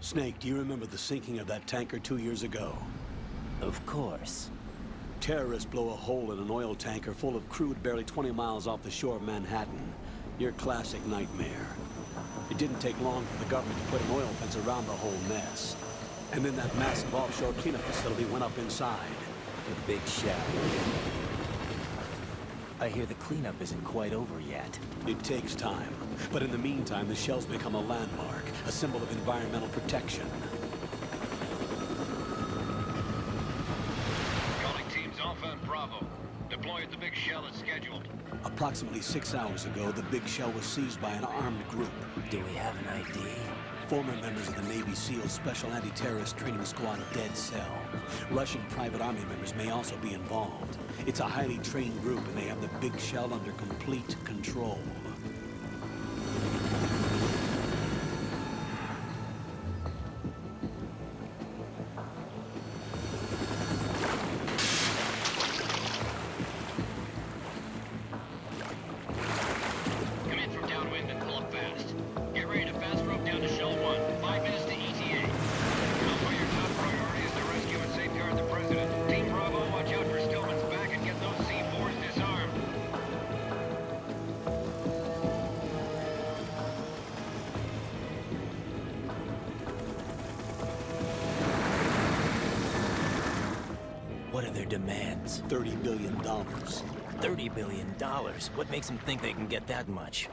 Snake, do you remember the sinking of that tanker 2 years ago? Of course. Terrorists blow a hole in an oil tanker full of crude barely 20 miles off the shore of Manhattan. Your classic nightmare. It didn't take long for the government to put an oil fence around the whole mess. And then that massive offshore cleanup facility went up inside. The big shell. I hear the cleanup isn't quite over yet. It takes time. But in the meantime, the shell's become a landmark, a symbol of environmental protection. Calling teams Alpha and Bravo. Deploy at the big shell as scheduled. Approximately 6 hours ago, the big shell was seized by an armed group. Do we have an ID? Former members of the Navy SEAL Special Anti-Terrorist Training Squad Dead Cell. Russian private army members may also be involved. It's a highly trained group, and they have the big shell under complete control. Come in from downwind and pull up fast. Get ready to fast rope down to Shell 1. 5 minutes to ETA. Alpha, your top priority is to rescue and safeguard the President. Team Bravo, watch out for Stillman's back and get those C4s disarmed. What are their demands? $30 billion. $30 billion? What makes them think they can get that much?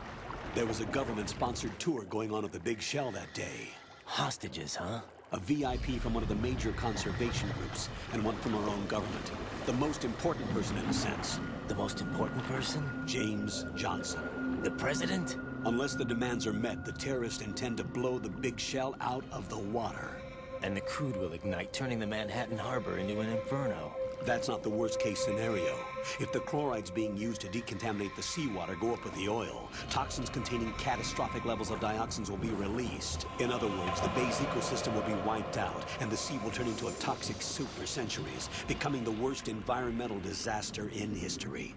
There was a government-sponsored tour going on at the big shell that day. Hostages, huh? A VIP from one of the major conservation groups, and one from our own government. The most important person in a sense. The most important person? James Johnson. The president? Unless the demands are met, the terrorists intend to blow the big shell out of the water. And the crude will ignite, turning the Manhattan Harbor into an inferno. That's not the worst-case scenario. If the chlorides being used to decontaminate the seawater go up with the oil, toxins containing catastrophic levels of dioxins will be released. In other words, the bay's ecosystem will be wiped out, and the sea will turn into a toxic soup for centuries, becoming the worst environmental disaster in history.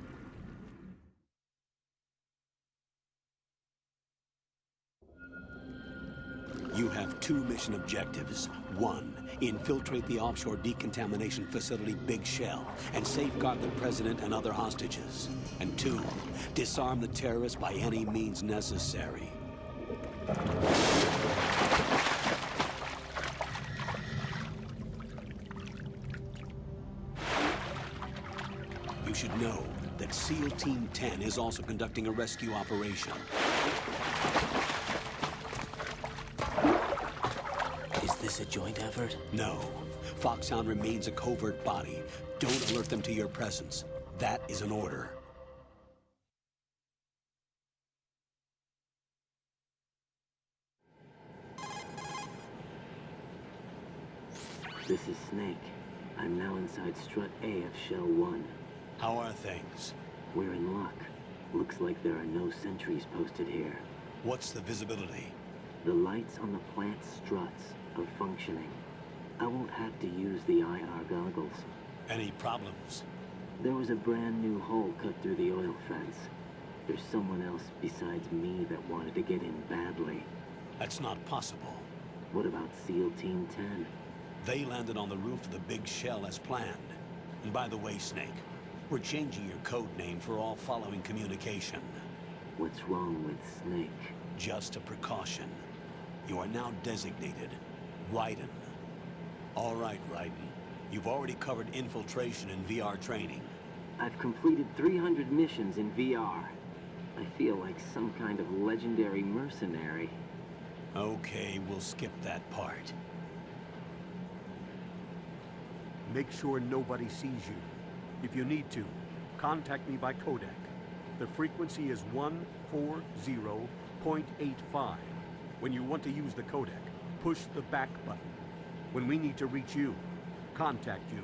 You have 2 mission objectives. 1, infiltrate the offshore decontamination facility Big Shell and safeguard the president and other hostages. And 2, disarm the terrorists by any means necessary. You should know that SEAL Team 10 is also conducting a rescue operation. Is this a joint effort? No. Foxhound remains a covert body. Don't alert them to your presence. That is an order. This is Snake. I'm now inside Strut A of Shell 1. How are things? We're in luck. Looks like there are no sentries posted here. What's the visibility? The lights on the plant struts are functioning. I won't have to use the IR goggles. Any problems? There was a brand new hole cut through the oil fence. There's someone else besides me that wanted to get in badly. That's not possible. What about SEAL Team 10? They landed on the roof of the Big Shell as planned. And by the way, Snake, we're changing your code name for all following communication. What's wrong with Snake? Just a precaution. You are now designated Raiden. All right, Raiden. You've already covered infiltration and VR training. I've completed 300 missions in VR. I feel like some kind of legendary mercenary. Okay, we'll skip that part. Make sure nobody sees you. If you need to, contact me by codec. The frequency is 140.85. When you want to use the codec, push the back button. When we need to reach you, contact you,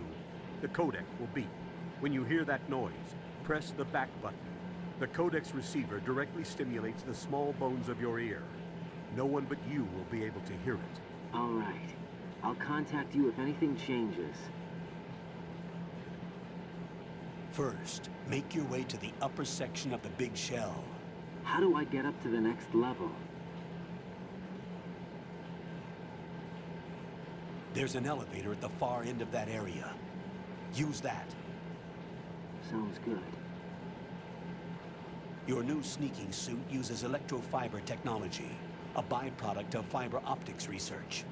the codec will beep. When you hear that noise, press the back button. The codec's receiver directly stimulates the small bones of your ear. No one but you will be able to hear it. All right. I'll contact you if anything changes. First, make your way to the upper section of the Big Shell. How do I get up to the next level? There's an elevator at the far end of that area. Use that. Sounds good. Your new sneaking suit uses electrofiber technology, a byproduct of fiber optics research.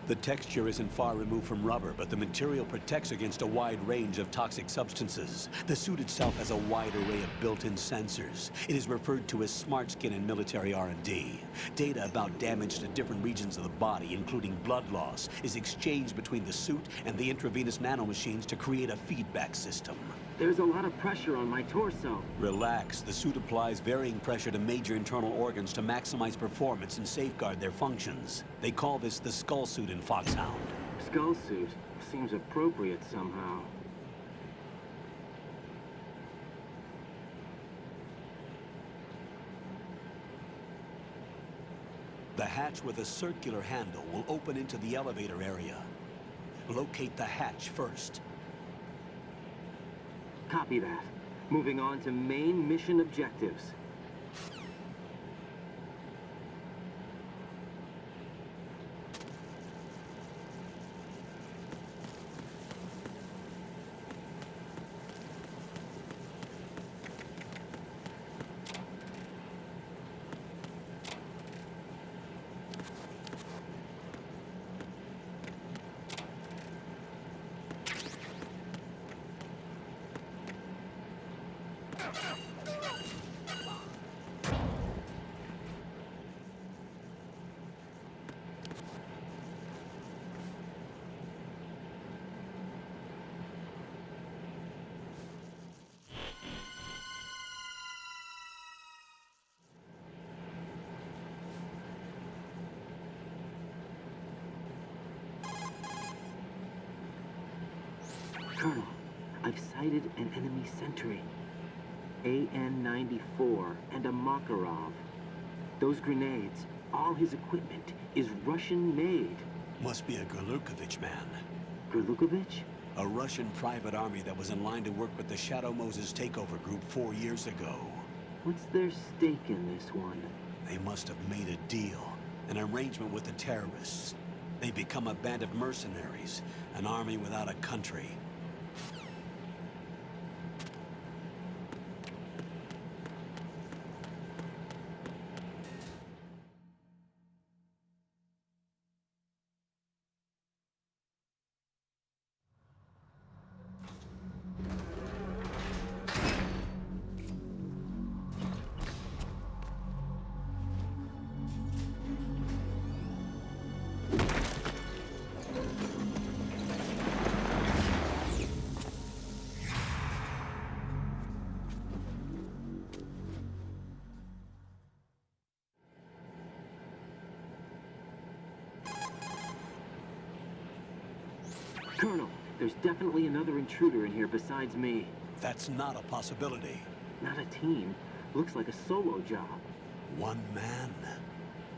The texture isn't far removed from rubber, but the material protects against a wide range of toxic substances. The suit itself has a wide array of built-in sensors. It is referred to as smart skin in military R&D. Data about damage to different regions of the body, including blood loss, is exchanged between the suit and the intravenous nanomachines to create a feedback system. There's a lot of pressure on my torso. Relax. The suit applies varying pressure to major internal organs to maximize performance and safeguard their functions. They call this the skull suit in Foxhound. Skull suit seems appropriate somehow. The hatch with a circular handle will open into the elevator area. Locate the hatch first. Copy that. Moving on to main mission objectives. Colonel, I've sighted an enemy sentry. AN-94 and a Makarov. Those grenades, all his equipment, is Russian-made. Must be a Gurlukovich man. Gurlukovich? A Russian private army that was in line to work with the Shadow Moses takeover group 4 years ago. What's their stake in this one? They must have made a deal, an arrangement with the terrorists. They become a band of mercenaries, an army without a country. Colonel, there's definitely another intruder in here besides me. That's not a possibility. Not a team. Looks like a solo job. One man.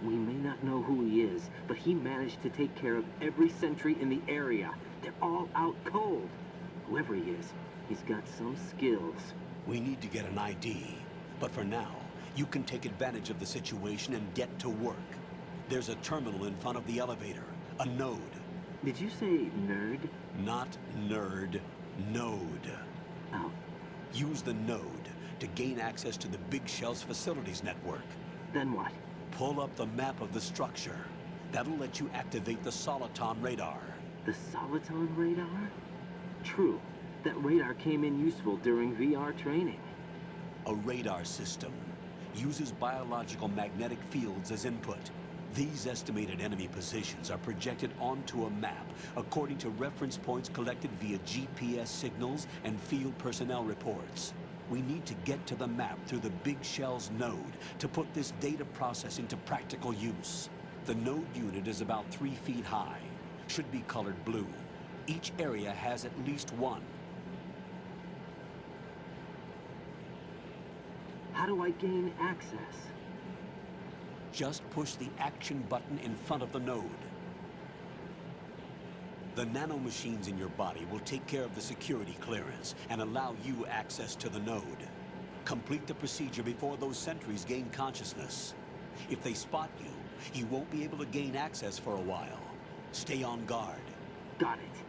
We may not know who he is, but he managed to take care of every sentry in the area. They're all out cold. Whoever he is, he's got some skills. We need to get an ID. But for now, you can take advantage of the situation and get to work. There's a terminal in front of the elevator. A node. Did you say nerd? Not nerd. Node. Oh. Use the node to gain access to the Big Shell's facilities network. Then what? Pull up the map of the structure. That'll let you activate the Soliton radar. The Soliton radar? True. That radar came in useful during VR training. A radar system uses biological magnetic fields as input. These estimated enemy positions are projected onto a map according to reference points collected via GPS signals and field personnel reports. We need to get to the map through the Big Shell's node to put this data process into practical use. The node unit is about 3 feet high, should be colored blue. Each area has at least one. How do I gain access? Just push the action button in front of the node. The nanomachines in your body will take care of the security clearance and allow you access to the node. Complete the procedure before those sentries gain consciousness. If they spot you, You won't be able to gain access for a while. Stay on guard. Got it.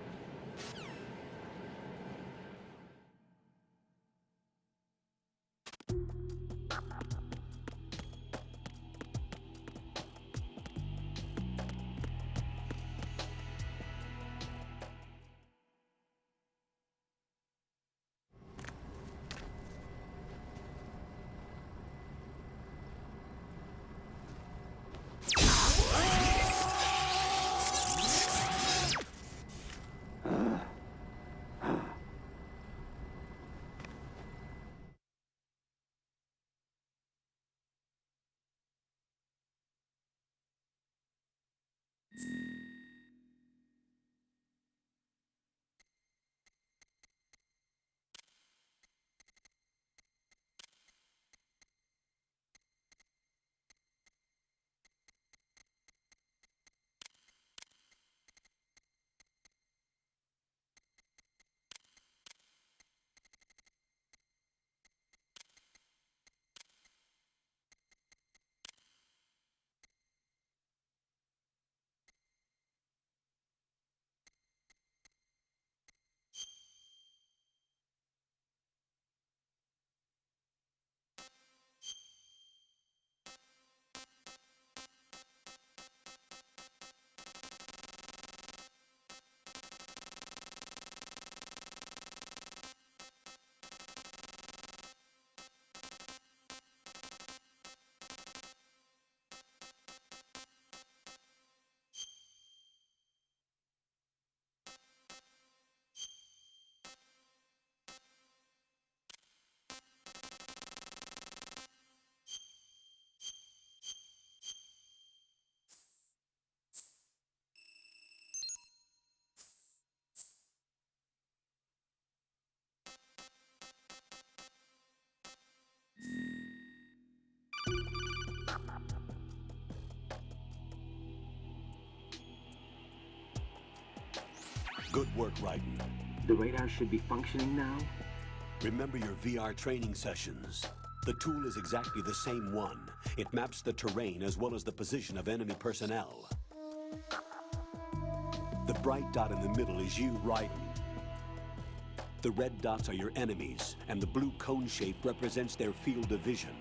Good work, Raiden. The radar should be functioning now? Remember your VR training sessions. The tool is exactly the same one. It maps the terrain as well as the position of enemy personnel. The bright dot in the middle is you, Raiden. The red dots are your enemies, and the blue cone shape represents their field of vision.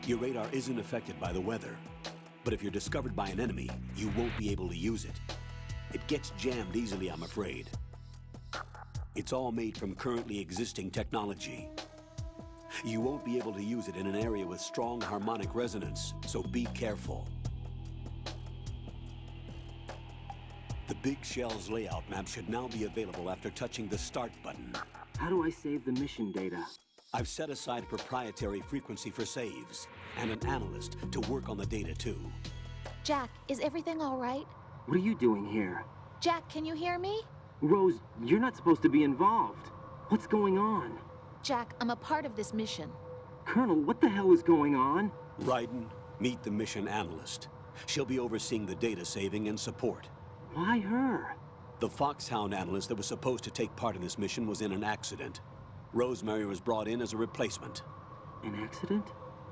Your radar isn't affected by the weather, but if you're discovered by an enemy, you won't be able to use it. It gets jammed easily, I'm afraid. It's all made from currently existing technology. You won't be able to use it in an area with strong harmonic resonance, so be careful. The Big Shell's layout map should now be available after touching the Start button. How do I save the mission data? I've set aside a proprietary frequency for saves, and an analyst to work on the data too. Jack, is everything all right? What are you doing here? Jack, can you hear me? Rose, you're not supposed to be involved. What's going on? Jack, I'm a part of this mission. Colonel, what the hell is going on? Raiden, meet the mission analyst. She'll be overseeing the data saving and support. Why her? The Foxhound analyst that was supposed to take part in this mission was in an accident. Rosemary was brought in as a replacement. An accident?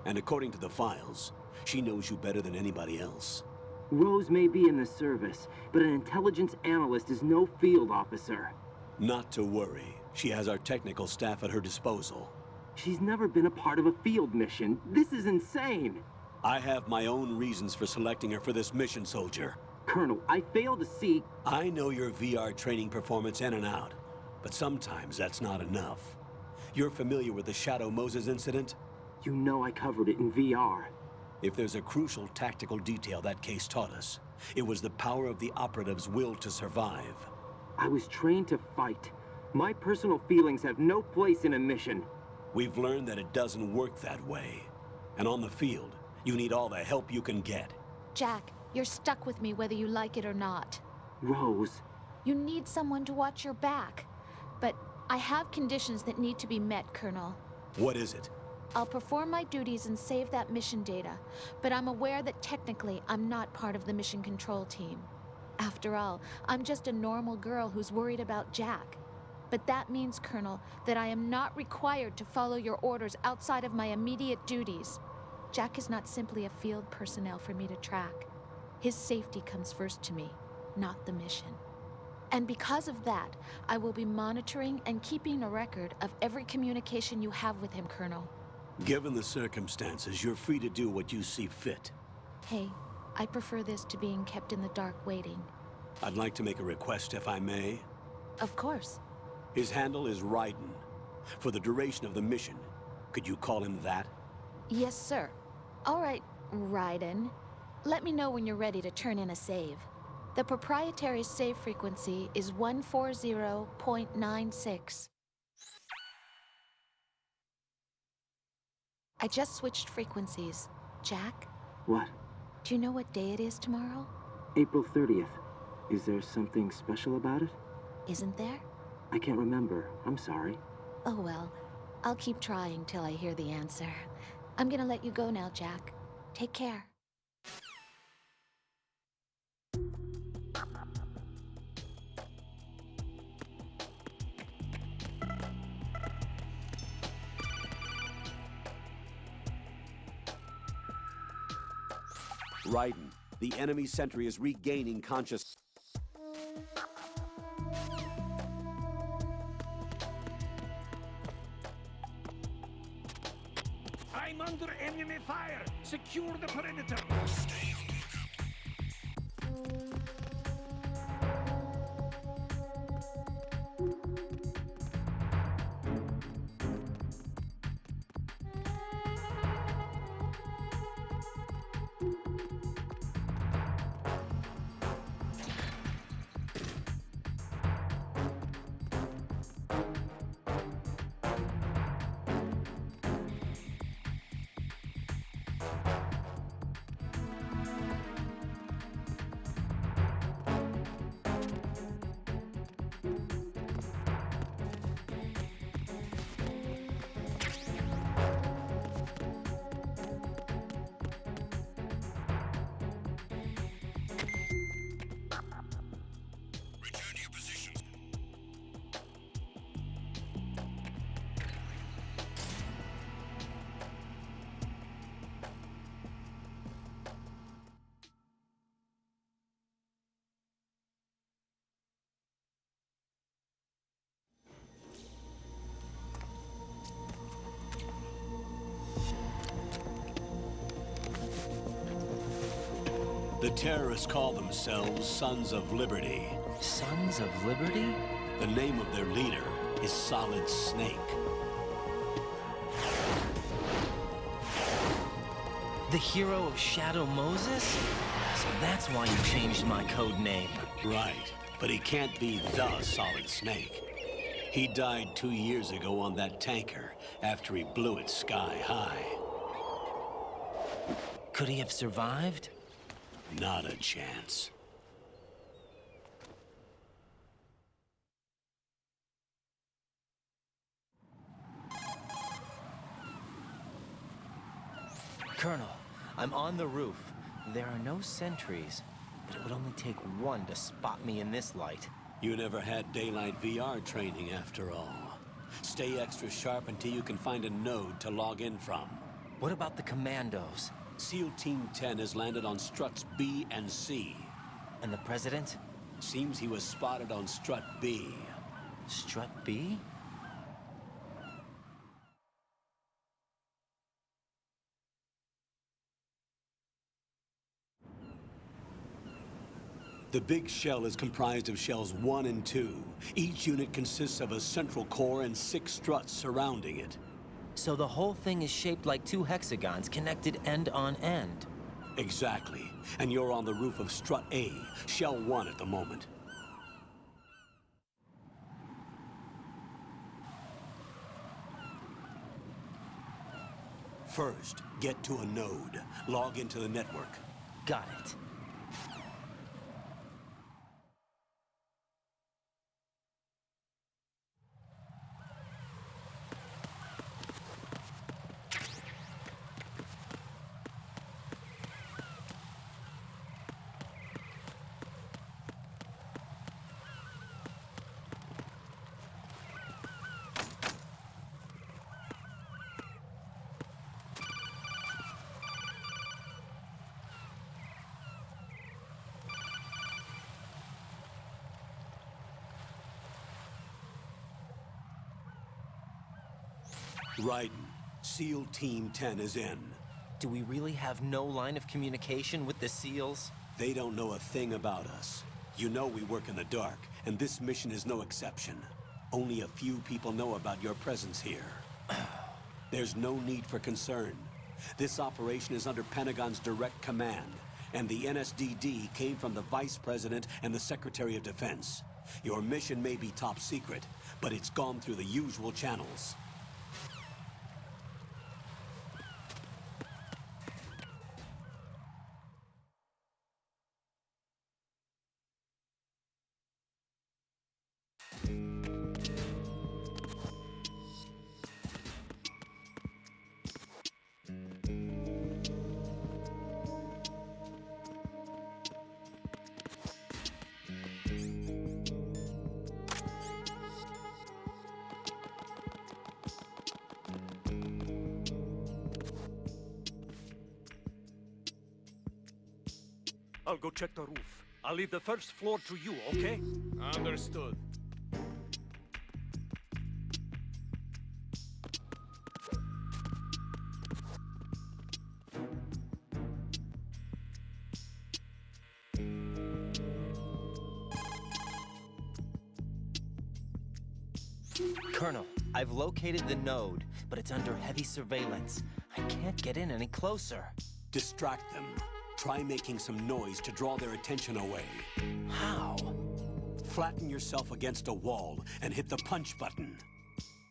And according to the files, she knows you better than anybody else. Rose may be in the service, but an intelligence analyst is no field officer. Not to worry. She has our technical staff at her disposal. She's never been a part of a field mission. This is insane. I have my own reasons for selecting her for this mission, soldier. Colonel, I fail to see... I know your VR training performance in and out, but sometimes that's not enough. You're familiar with the Shadow Moses incident? You know I covered it in VR. If there's a crucial tactical detail that case taught us, it was the power of the operative's will to survive. I was trained to fight. My personal feelings have no place in a mission. We've learned that it doesn't work that way. And on the field, you need all the help you can get. Jack, you're stuck with me whether you like it or not. Rose. You need someone to watch your back. But I have conditions that need to be met, Colonel. What is it? I'll perform my duties and save that mission data, but I'm aware that technically I'm not part of the mission control team. After all, I'm just a normal girl who's worried about Jack. But that means, Colonel, that I am not required to follow your orders outside of my immediate duties. Jack is not simply a field personnel for me to track. His safety comes first to me, not the mission. And because of that, I will be monitoring and keeping a record of every communication you have with him, Colonel. Given the circumstances, you're free to do what you see fit. Hey, I prefer this to being kept in the dark waiting. I'd like to make a request, if I may. Of course. His handle is Raiden. For the duration of the mission, could you call him that? Yes, sir. All right, Raiden. Let me know when you're ready to turn in a save. The proprietary save frequency is 140.96. I just switched frequencies. Jack, What? do you know what day it is tomorrow? April 30th. Is there something special about it? Isn't there? I can't remember. I'm sorry. Oh well, I'll keep trying till I hear the answer. I'm gonna let you go now, Jack. Take care. Raiden, the enemy sentry is regaining consciousness. I'm under enemy fire! Secure the perimeter! The terrorists call themselves Sons of Liberty. Sons of Liberty? The name of their leader is Solid Snake. The hero of Shadow Moses? So that's why you changed my code name. Right, but he can't be the Solid Snake. He died 2 years ago on that tanker after he blew it sky high. Could he have survived? Not a chance. Colonel, I'm on the roof. There are no sentries, but it would only take one to spot me in this light. You never had daylight VR training after all. Stay extra sharp until you can find a node to log in from. What about the commandos? SEAL Team 10 has landed on struts B and C. And the president? Seems he was spotted on strut B. Strut B? The big shell is comprised of shells 1 and 2. Each unit consists of a central core and 6 struts surrounding it. So the whole thing is shaped like 2 hexagons connected end on end. Exactly. And you're on the roof of strut A, shell 1 at the moment. First, get to a node. Log into the network. Got it. Raiden, SEAL Team 10 is in. Do we really have no line of communication with the SEALs? They don't know a thing about us. You know we work in the dark, and this mission is no exception. Only a few people know about your presence here. There's no need for concern. This operation is under Pentagon's direct command, and the NSDD came from the Vice President and the Secretary of Defense. Your mission may be top secret, but it's gone through the usual channels. I'll go check the roof. I'll leave the first floor to you, okay? Understood. Colonel, I've located the node, but it's under heavy surveillance. I can't get in any closer. Distract them. Try making some noise to draw their attention away. How? Flatten yourself against a wall and hit the punch button.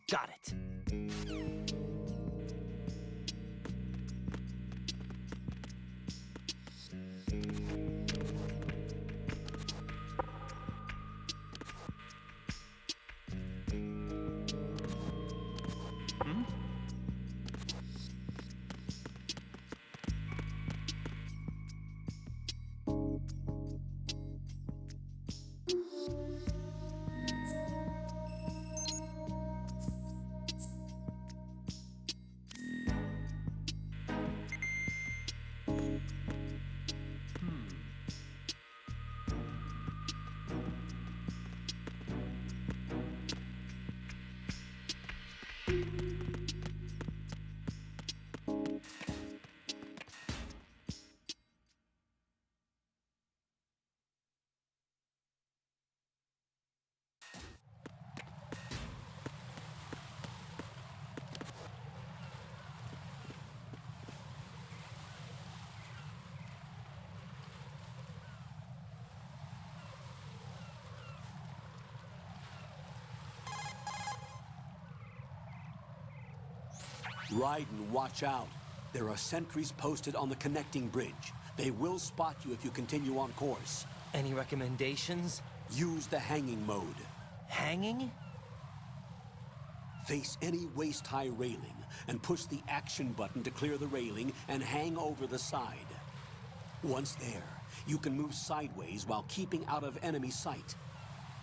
Got it. Raiden, watch out. There are sentries posted on the connecting bridge. They will spot you if you continue on course. Any recommendations? Use the hanging mode. Hanging? Face any waist-high railing and push the action button to clear the railing and hang over the side. Once there, you can move sideways while keeping out of enemy sight.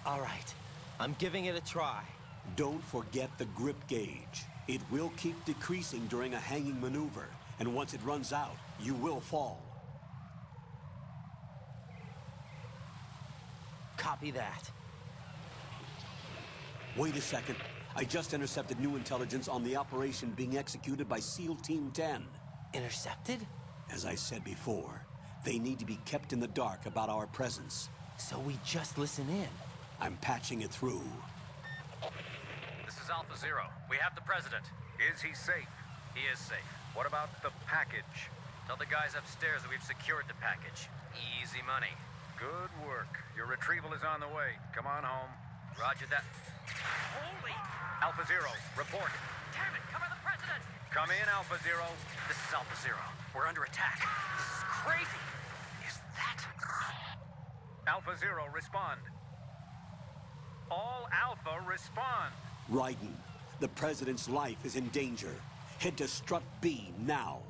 All right. I'm giving it a try. Don't forget the grip gauge. It will keep decreasing during a hanging maneuver, and once it runs out, you will fall. Copy that. Wait a second. I just intercepted new intelligence on the operation being executed by SEAL Team 10. Intercepted? As I said before, they need to be kept in the dark about our presence. So we just listen in. I'm patching it through. This is Alpha Zero. We have the president. Is he safe? He is safe. What about the package? Tell the guys upstairs that we've secured the package. Easy money. Good work. Your retrieval is on the way. Come on home. Roger that. Holy! Alpha Zero, report. Damn it, cover the president! Come in, Alpha Zero. This is Alpha Zero. We're under attack. This is crazy. Is that... Alpha Zero, respond. All Alpha, respond. Raiden, the President's life is in danger. Head to Strut B now.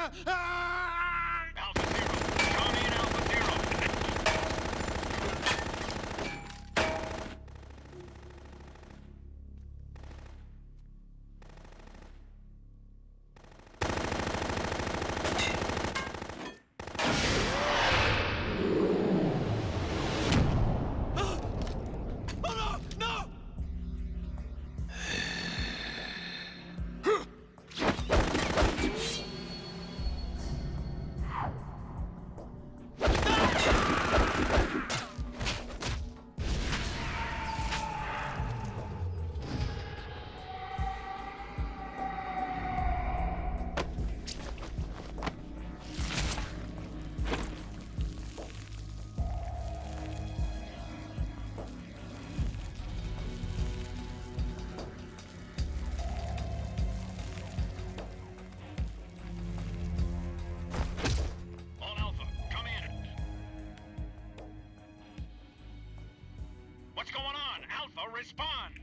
Alpha Zero. Come in, Alpha Zero. What's going on? Alpha, respond!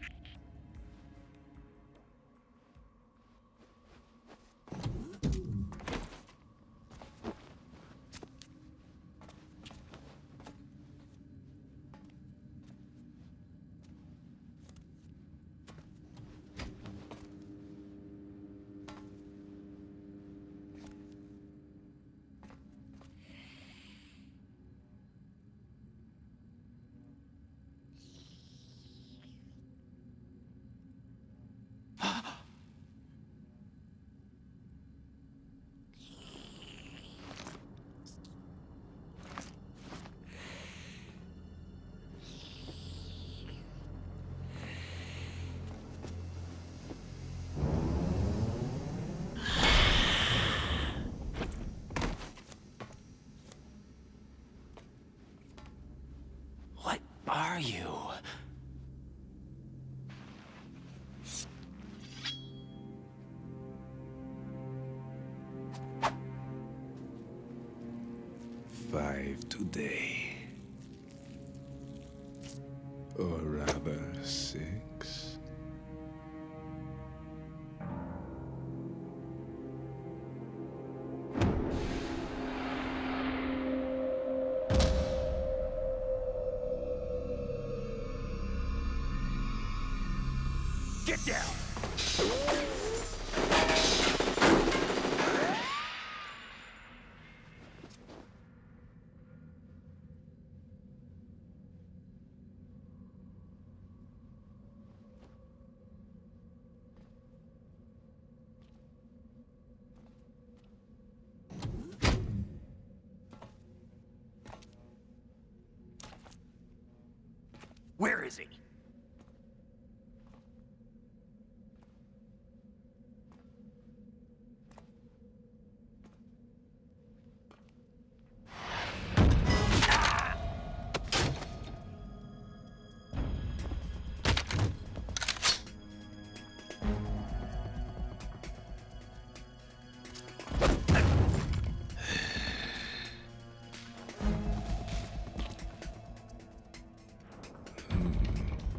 What are you? Five today. Or rather, 6. Get down! Where is he?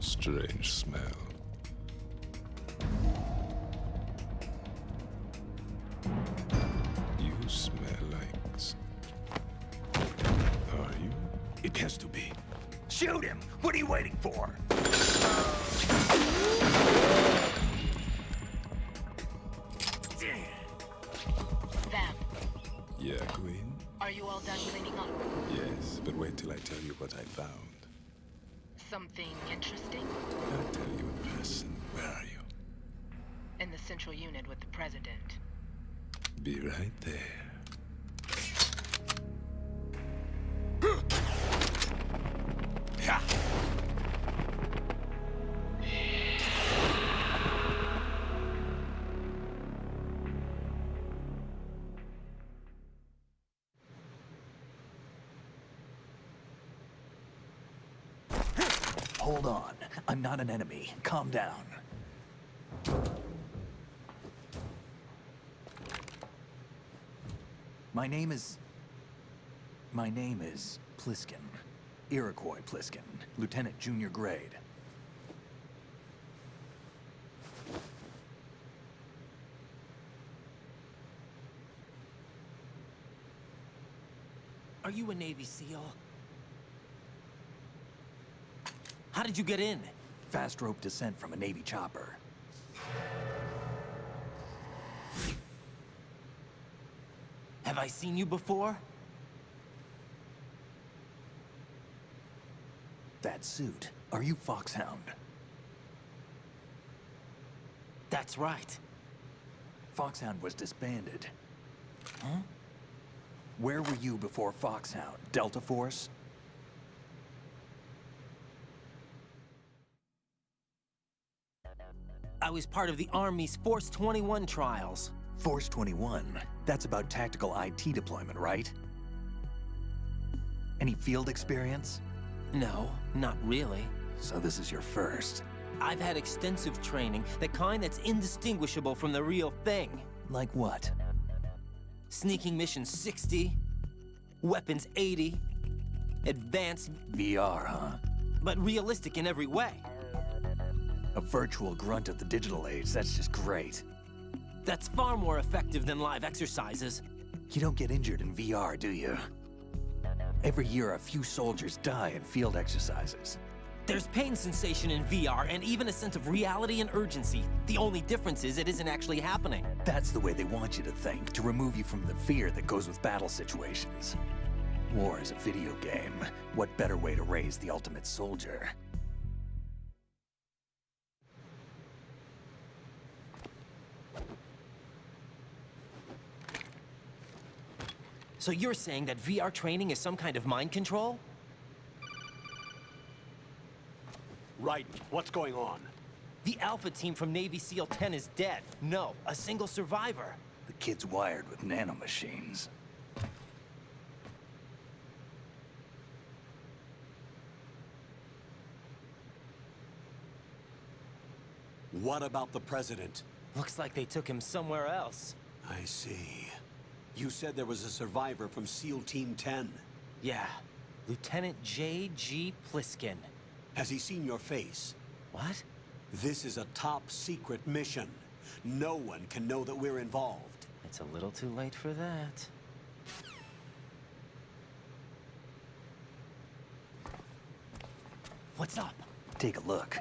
Strange smell. You smell like... Are you? It has to be. Shoot him! What are you waiting for? Vamp, Yeah, Queen? are you all done cleaning up? Yes, but wait till I tell you what I found. Something interesting? I'll tell you in person. Where are you? In the central unit with the president. Be right there. Hold on. I'm not an enemy. Calm down. My name is Pliskin. Iroquois Pliskin. Lieutenant Junior Grade. Are you a Navy SEAL? How did you get in? Fast rope descent from a Navy chopper. Have I seen you before? That suit. Are you Foxhound? That's right. Foxhound was disbanded. Huh? Where were you before Foxhound? Delta Force? I was part of the Army's Force 21 trials. Force 21? That's about tactical IT deployment, right? Any field experience? No, not really. So this is your first. I've had extensive training, the kind that's indistinguishable from the real thing. Like what? Sneaking mission 60, weapons 80, advanced... VR, huh? But realistic in every way. A virtual grunt of the digital age, that's just great. That's far more effective than live exercises. You don't get injured in VR, do you? Every year, a few soldiers die in field exercises. There's pain sensation in VR and even a sense of reality and urgency. The only difference is it isn't actually happening. That's the way they want you to think, to remove you from the fear that goes with battle situations. War is a video game. What better way to raise the ultimate soldier? So you're saying that VR training is some kind of mind control? Raiden, what's going on? The Alpha team from Navy SEAL 10 is dead. No, a single survivor. The kid's wired with nanomachines. What about the president? Looks like they took him somewhere else. I see. You said there was a survivor from SEAL Team 10. Yeah, Lieutenant J.G. Pliskin. Has he seen your face? What? This is a top secret mission. No one can know that we're involved. It's a little too late for that. What's up? Take a look.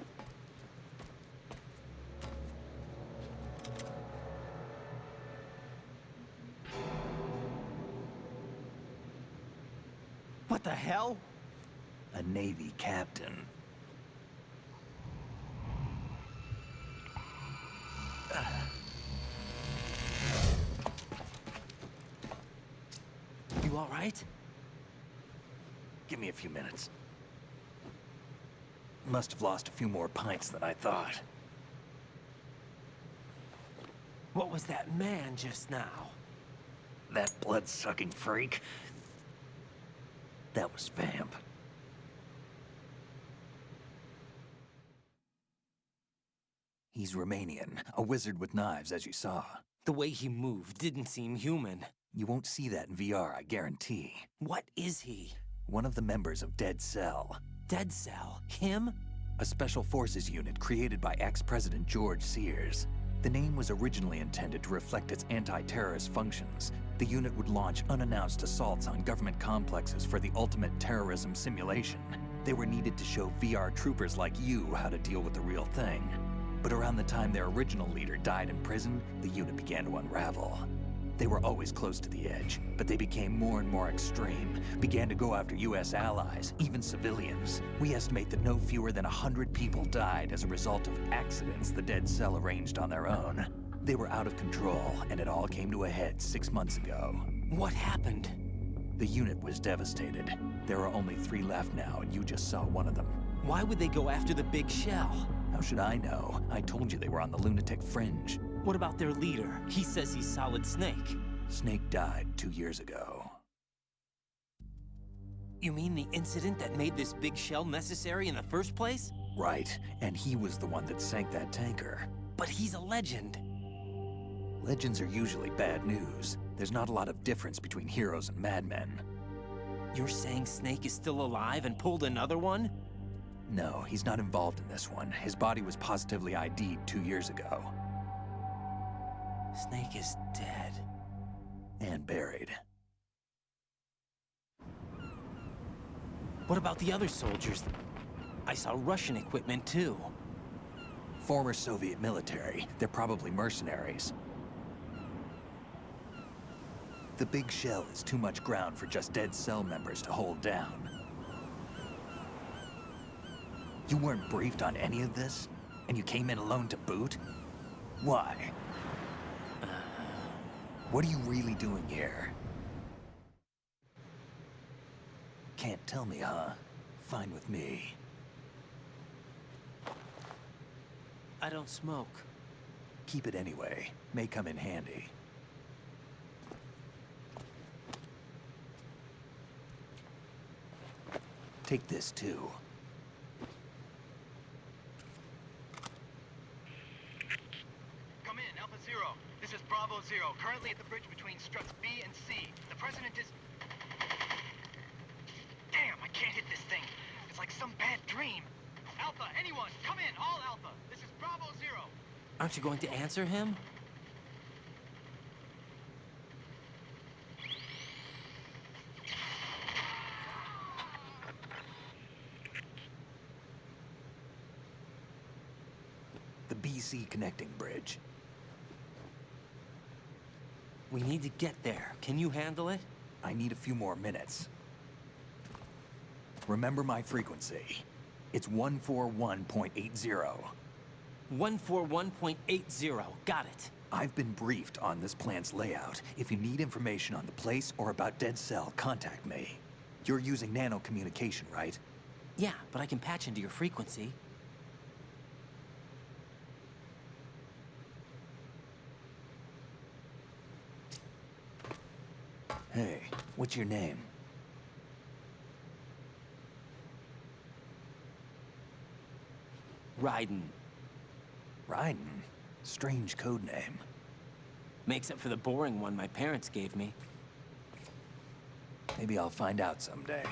What the hell? A Navy captain. You all right? Give me a few minutes. Must have lost a few more pints than I thought. What was that man just now? That blood-sucking freak? That was Vamp. He's Romanian, a wizard with knives, as you saw. The way he moved didn't seem human. You won't see that in VR, I guarantee. What is he? One of the members of Dead Cell. Dead Cell? Him? A special forces unit created by ex-President George Sears. The name was originally intended to reflect its anti-terrorist functions. The unit would launch unannounced assaults on government complexes for the ultimate terrorism simulation. They were needed to show VR troopers like you how to deal with the real thing. But around the time their original leader died in prison, the unit began to unravel. They were always close to the edge, but they became more and more extreme, began to go after US allies, even civilians. We estimate that no fewer than 100 people died as a result of accidents the Dead Cell arranged on their own. They were out of control, and it all came to a head 6 months ago. What happened? The unit was devastated. There are only 3 left now, and you just saw one of them. Why would they go after the big shell? How should I know? I told you they were on the lunatic fringe. What about their leader? He says he's Solid Snake. Snake died 2 years ago. You mean the incident that made this big shell necessary in the first place? Right, and he was the one that sank that tanker. But he's a legend. Legends are usually bad news. There's not a lot of difference between heroes and madmen. You're saying Snake is still alive and pulled another one? No, he's not involved in this one. His body was positively ID'd 2 years ago. Snake is dead. And buried. What about the other soldiers? I saw Russian equipment, too. Former Soviet military. They're probably mercenaries. The big shell is too much ground for just dead cell members to hold down. You weren't briefed on any of this? And you came in alone to boot? Why? What are you really doing here? Can't tell me, huh? Fine with me. I don't smoke. Keep it anyway. May come in handy. Take this, too. Come in, Alpha Zero. This is Bravo Zero, currently at the bridge between struts B and C. The President is... Damn, I can't hit this thing. It's like some bad dream. Alpha, anyone, come in, all Alpha. This is Bravo Zero. Aren't you going to answer him? The BC connecting bridge. We need to get there. Can you handle it? I need a few more minutes. Remember my frequency. It's 141.80. 141.80. Got it. I've been briefed on this plant's layout. If you need information on the place or about Dead Cell, contact me. You're using nano communication, right? Yeah, but I can patch into your frequency. Hey, what's your name? Raiden. Raiden? Strange code name. Makes up for the boring one my parents gave me. Maybe I'll find out someday.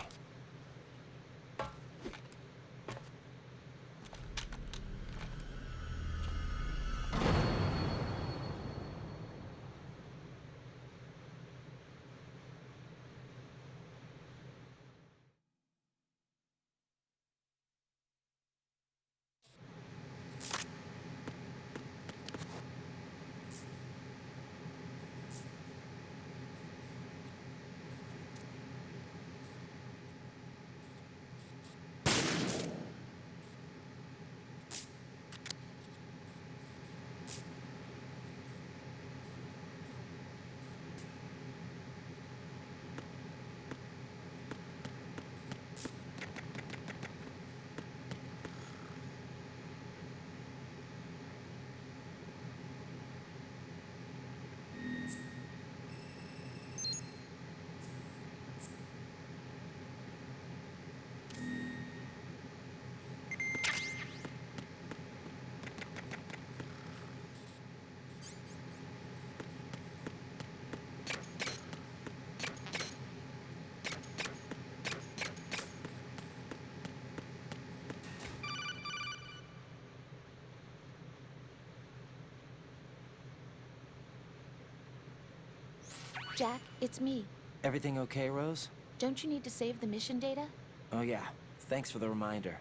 Jack, it's me. Everything okay, Rose? Don't you need to save the mission data? Oh yeah, thanks for the reminder.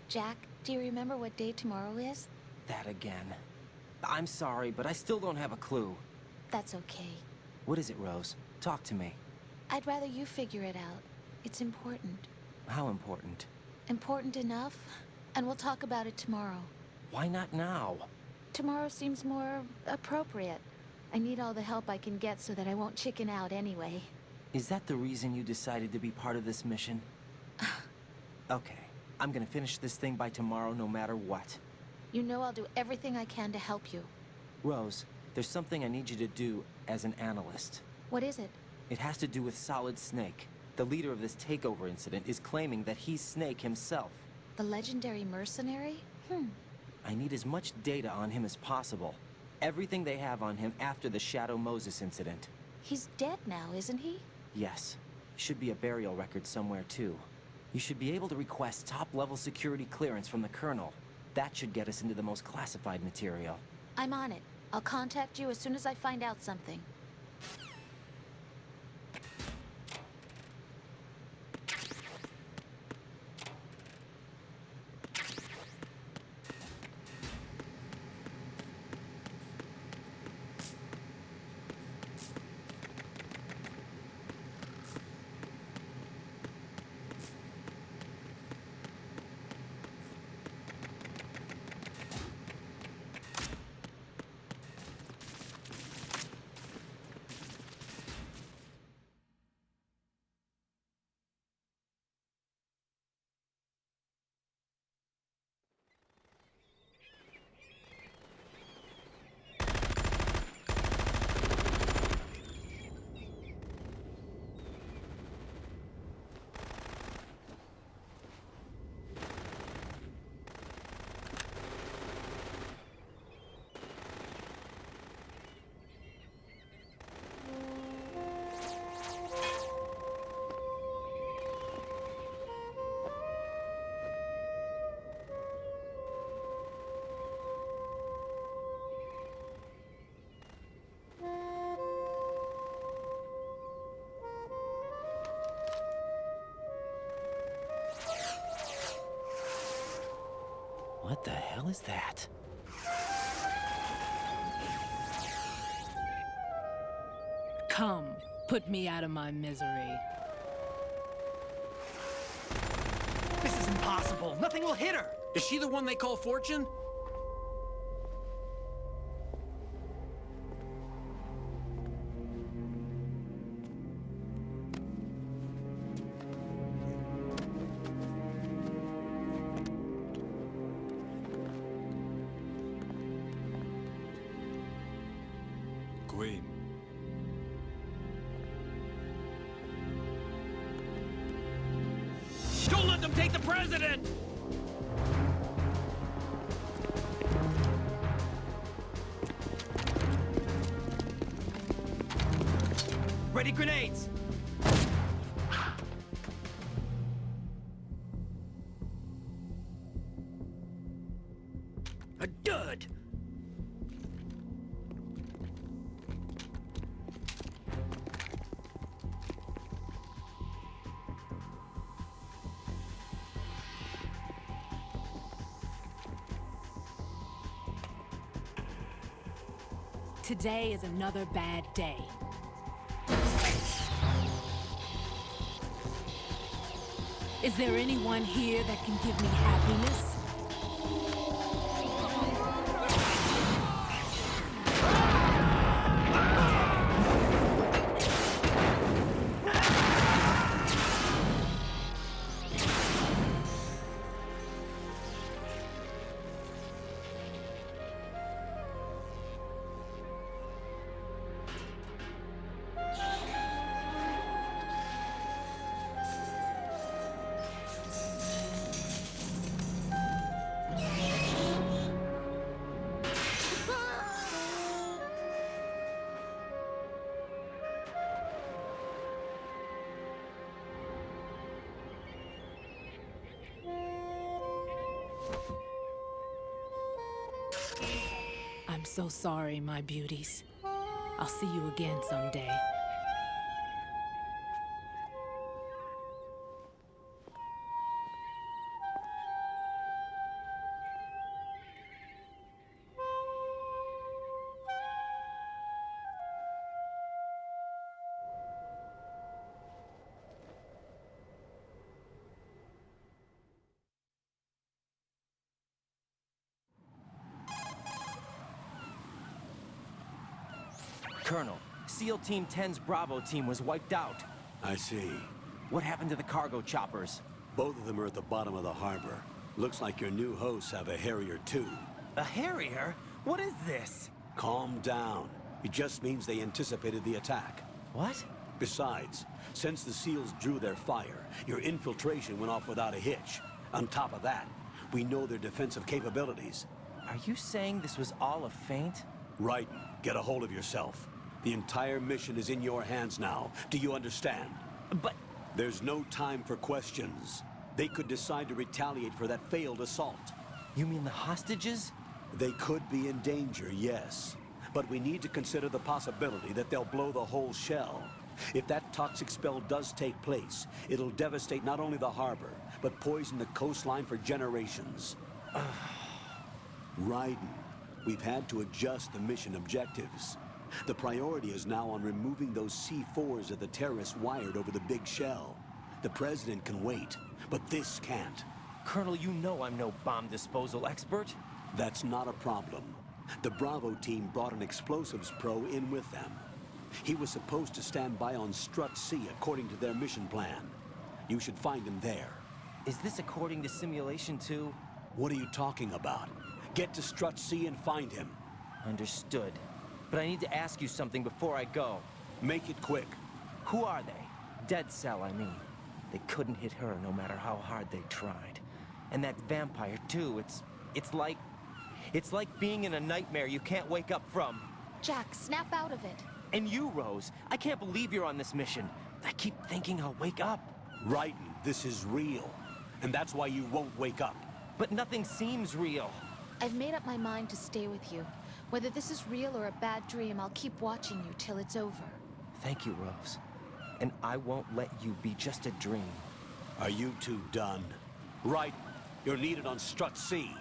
Jack, do you remember what day tomorrow is? That again. I'm sorry, but I still don't have a clue. That's okay. What is it, Rose? Talk to me. I'd rather you figure it out. It's important. How important? Important enough, and we'll talk about it tomorrow. Why not now? Tomorrow seems more appropriate. I need all the help I can get so that I won't chicken out anyway. Is that the reason you decided to be part of this mission? Okay, I'm gonna finish this thing by tomorrow no matter what. You know I'll do everything I can to help you. Rose, there's something I need you to do as an analyst. What is it? It has to do with Solid Snake. The leader of this takeover incident is claiming that he's Snake himself. The legendary mercenary? I need as much data on him as possible. Everything they have on him after the Shadow Moses incident. He's dead now, isn't he? Yes. Should be a burial record somewhere, too. You should be able to request top-level security clearance from the Colonel. That should get us into the most classified material. I'm on it. I'll contact you as soon as I find out something. What the hell is that? Come, put me out of my misery. This is impossible. Nothing will hit her. Is she the one they call Fortune? Queen. Don't let them take the president! Ready grenades! A dud! Today is another bad day. Is there anyone here that can give me happiness? I'm so sorry, my beauties. I'll see you again someday. Colonel, SEAL Team 10's Bravo team was wiped out. I see. What happened to the cargo choppers? Both of them are at the bottom of the harbor. Looks like your new hosts have a Harrier too. A Harrier? What is this? Calm down. It just means they anticipated the attack. What? Besides, since the SEALs drew their fire, your infiltration went off without a hitch. On top of that, we know their defensive capabilities. Are you saying this was all a feint? Raiden, get a hold of yourself. The entire mission is in your hands now. Do you understand? But There's no time for questions. They could decide to retaliate for that failed assault. You mean the hostages? They could be in danger, yes. But we need to consider the possibility that they'll blow the whole shell. If that toxic spell does take place, it'll devastate not only the harbor, but poison the coastline for generations. Raiden, we've had to adjust the mission objectives. The priority is now on removing those C4s that the terrorists wired over the big shell. The President can wait, but this can't. Colonel, you know I'm no bomb disposal expert. That's not a problem. The Bravo team brought an explosives pro in with them. He was supposed to stand by on Strut C according to their mission plan. You should find him there. Is this according to simulation 2? What are you talking about? Get to Strut C and find him. Understood. But I need to ask you something before I go. Make it quick. Who are they? Dead Cell, I mean. They couldn't hit her no matter how hard they tried. And that vampire, too, it's like being in a nightmare you can't wake up from. Jack, snap out of it. And you, Rose, I can't believe you're on this mission. I keep thinking I'll wake up. Raiden, this is real. And that's why you won't wake up. But nothing seems real. I've made up my mind to stay with you. Whether this is real or a bad dream, I'll keep watching you till it's over. Thank you, Rose. And I won't let you be just a dream. Are you two done? Raiden, you're needed on Strut C.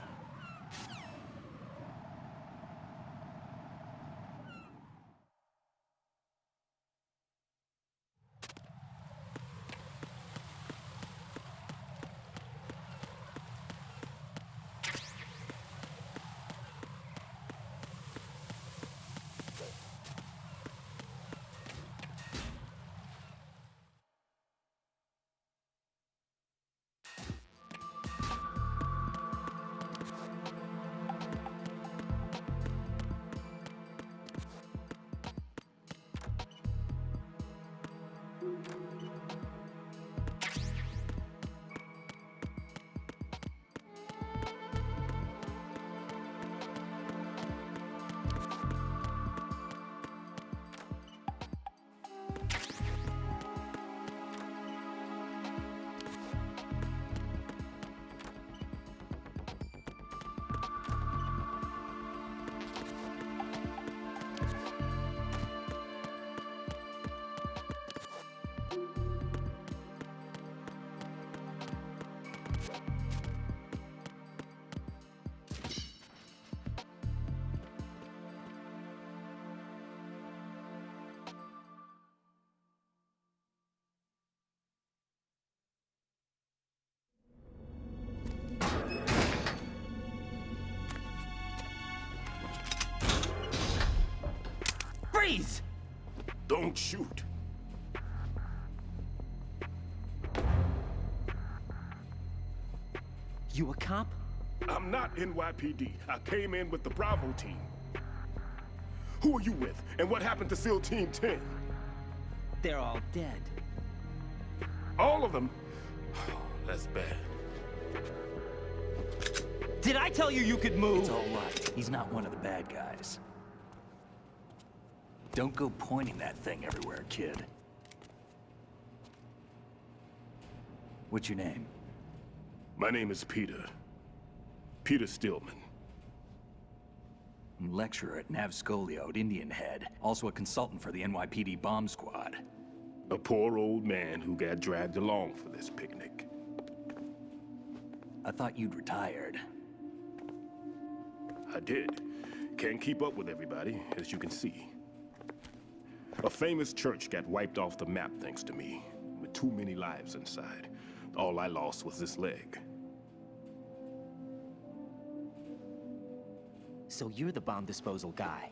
Freeze! Don't shoot. You a cop? I'm not NYPD. I came in with the Bravo team. Who are you with? And what happened to SEAL Team 10? They're all dead. All of them? That's bad. Did I tell you you could move? It's all right. He's not one of the bad guys. Don't go pointing that thing everywhere, kid. What's your name? My name is Peter. Peter Stillman. Lecturer at Navscolio at Indian Head. Also a consultant for the NYPD bomb squad. A poor old man who got dragged along for this picnic. I thought you'd retired. I did. Can't keep up with everybody, as you can see. A famous church got wiped off the map thanks to me, with too many lives inside. All I lost was this leg. So you're the bomb disposal guy.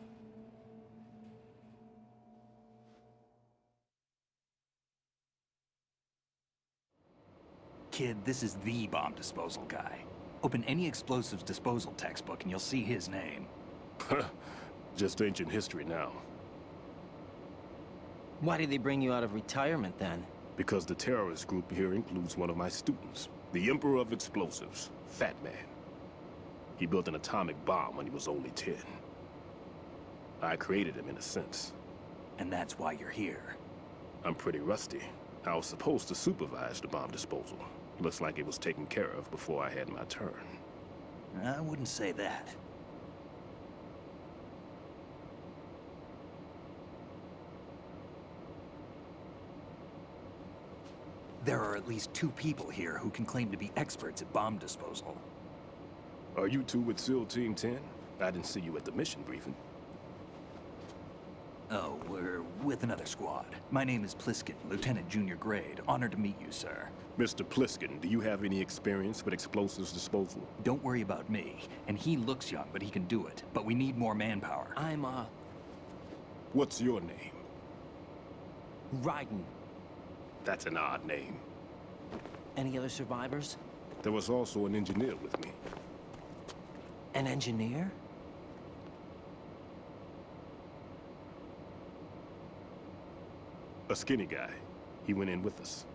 Kid, this is the bomb disposal guy. Open any explosives disposal textbook and you'll see his name. Just ancient history now. Why did they bring you out of retirement then? Because the terrorist group here includes one of my students, the Emperor of Explosives, Fat Man. He built an atomic bomb when he was only 10. I created him in a sense. And that's why you're here. I'm pretty rusty. I was supposed to supervise the bomb disposal. Looks like it was taken care of before I had my turn. I wouldn't say that. There are at least 2 people here who can claim to be experts at bomb disposal. Are you two with SEAL Team 10? I didn't see you at the mission briefing. Oh, we're with another squad. My name is Pliskin, Lieutenant Junior Grade. Honored to meet you, sir. Mr. Pliskin, do you have any experience with explosives disposal? Don't worry about me. And he looks young, but he can do it. But we need more manpower. What's your name? Raiden. That's an odd name. Any other survivors? There was also an engineer with me. An engineer? A skinny guy. He went in with us.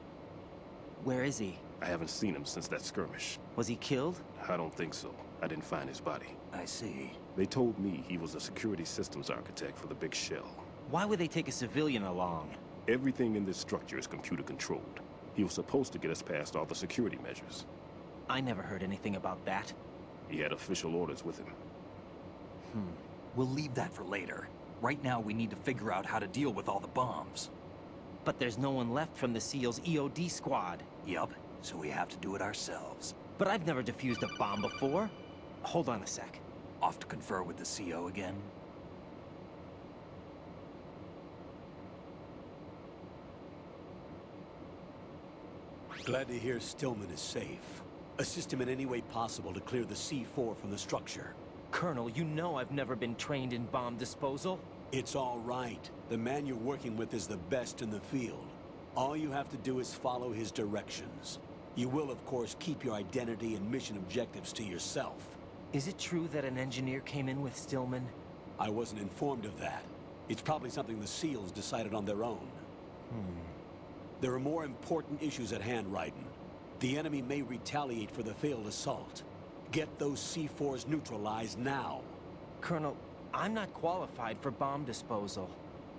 Where is he? I haven't seen him since that skirmish. Was he killed? I don't think so. I didn't find his body. I see. They told me he was a security systems architect for the big shell. Why would they take a civilian along? Everything in this structure is computer controlled. He was supposed to get us past all the security measures. I never heard anything about that. He had official orders with him. We'll leave that for later. Right now, we need to figure out how to deal with all the bombs. But there's no one left from the SEAL's EOD squad. Yup, so we have to do it ourselves. But I've never defused a bomb before. Hold on a sec. Off to confer with the CO again? Glad to hear Stillman is safe. Assist him in any way possible to clear the C4 from the structure. Colonel, you know I've never been trained in bomb disposal. It's all right. The man you're working with is the best in the field. All you have to do is follow his directions. You will, of course, keep your identity and mission objectives to yourself. Is it true that an engineer came in with Stillman? I wasn't informed of that. It's probably something the SEALs decided on their own. There are more important issues at hand, Raiden. The enemy may retaliate for the failed assault. Get those C4s neutralized now. Colonel, I'm not qualified for bomb disposal.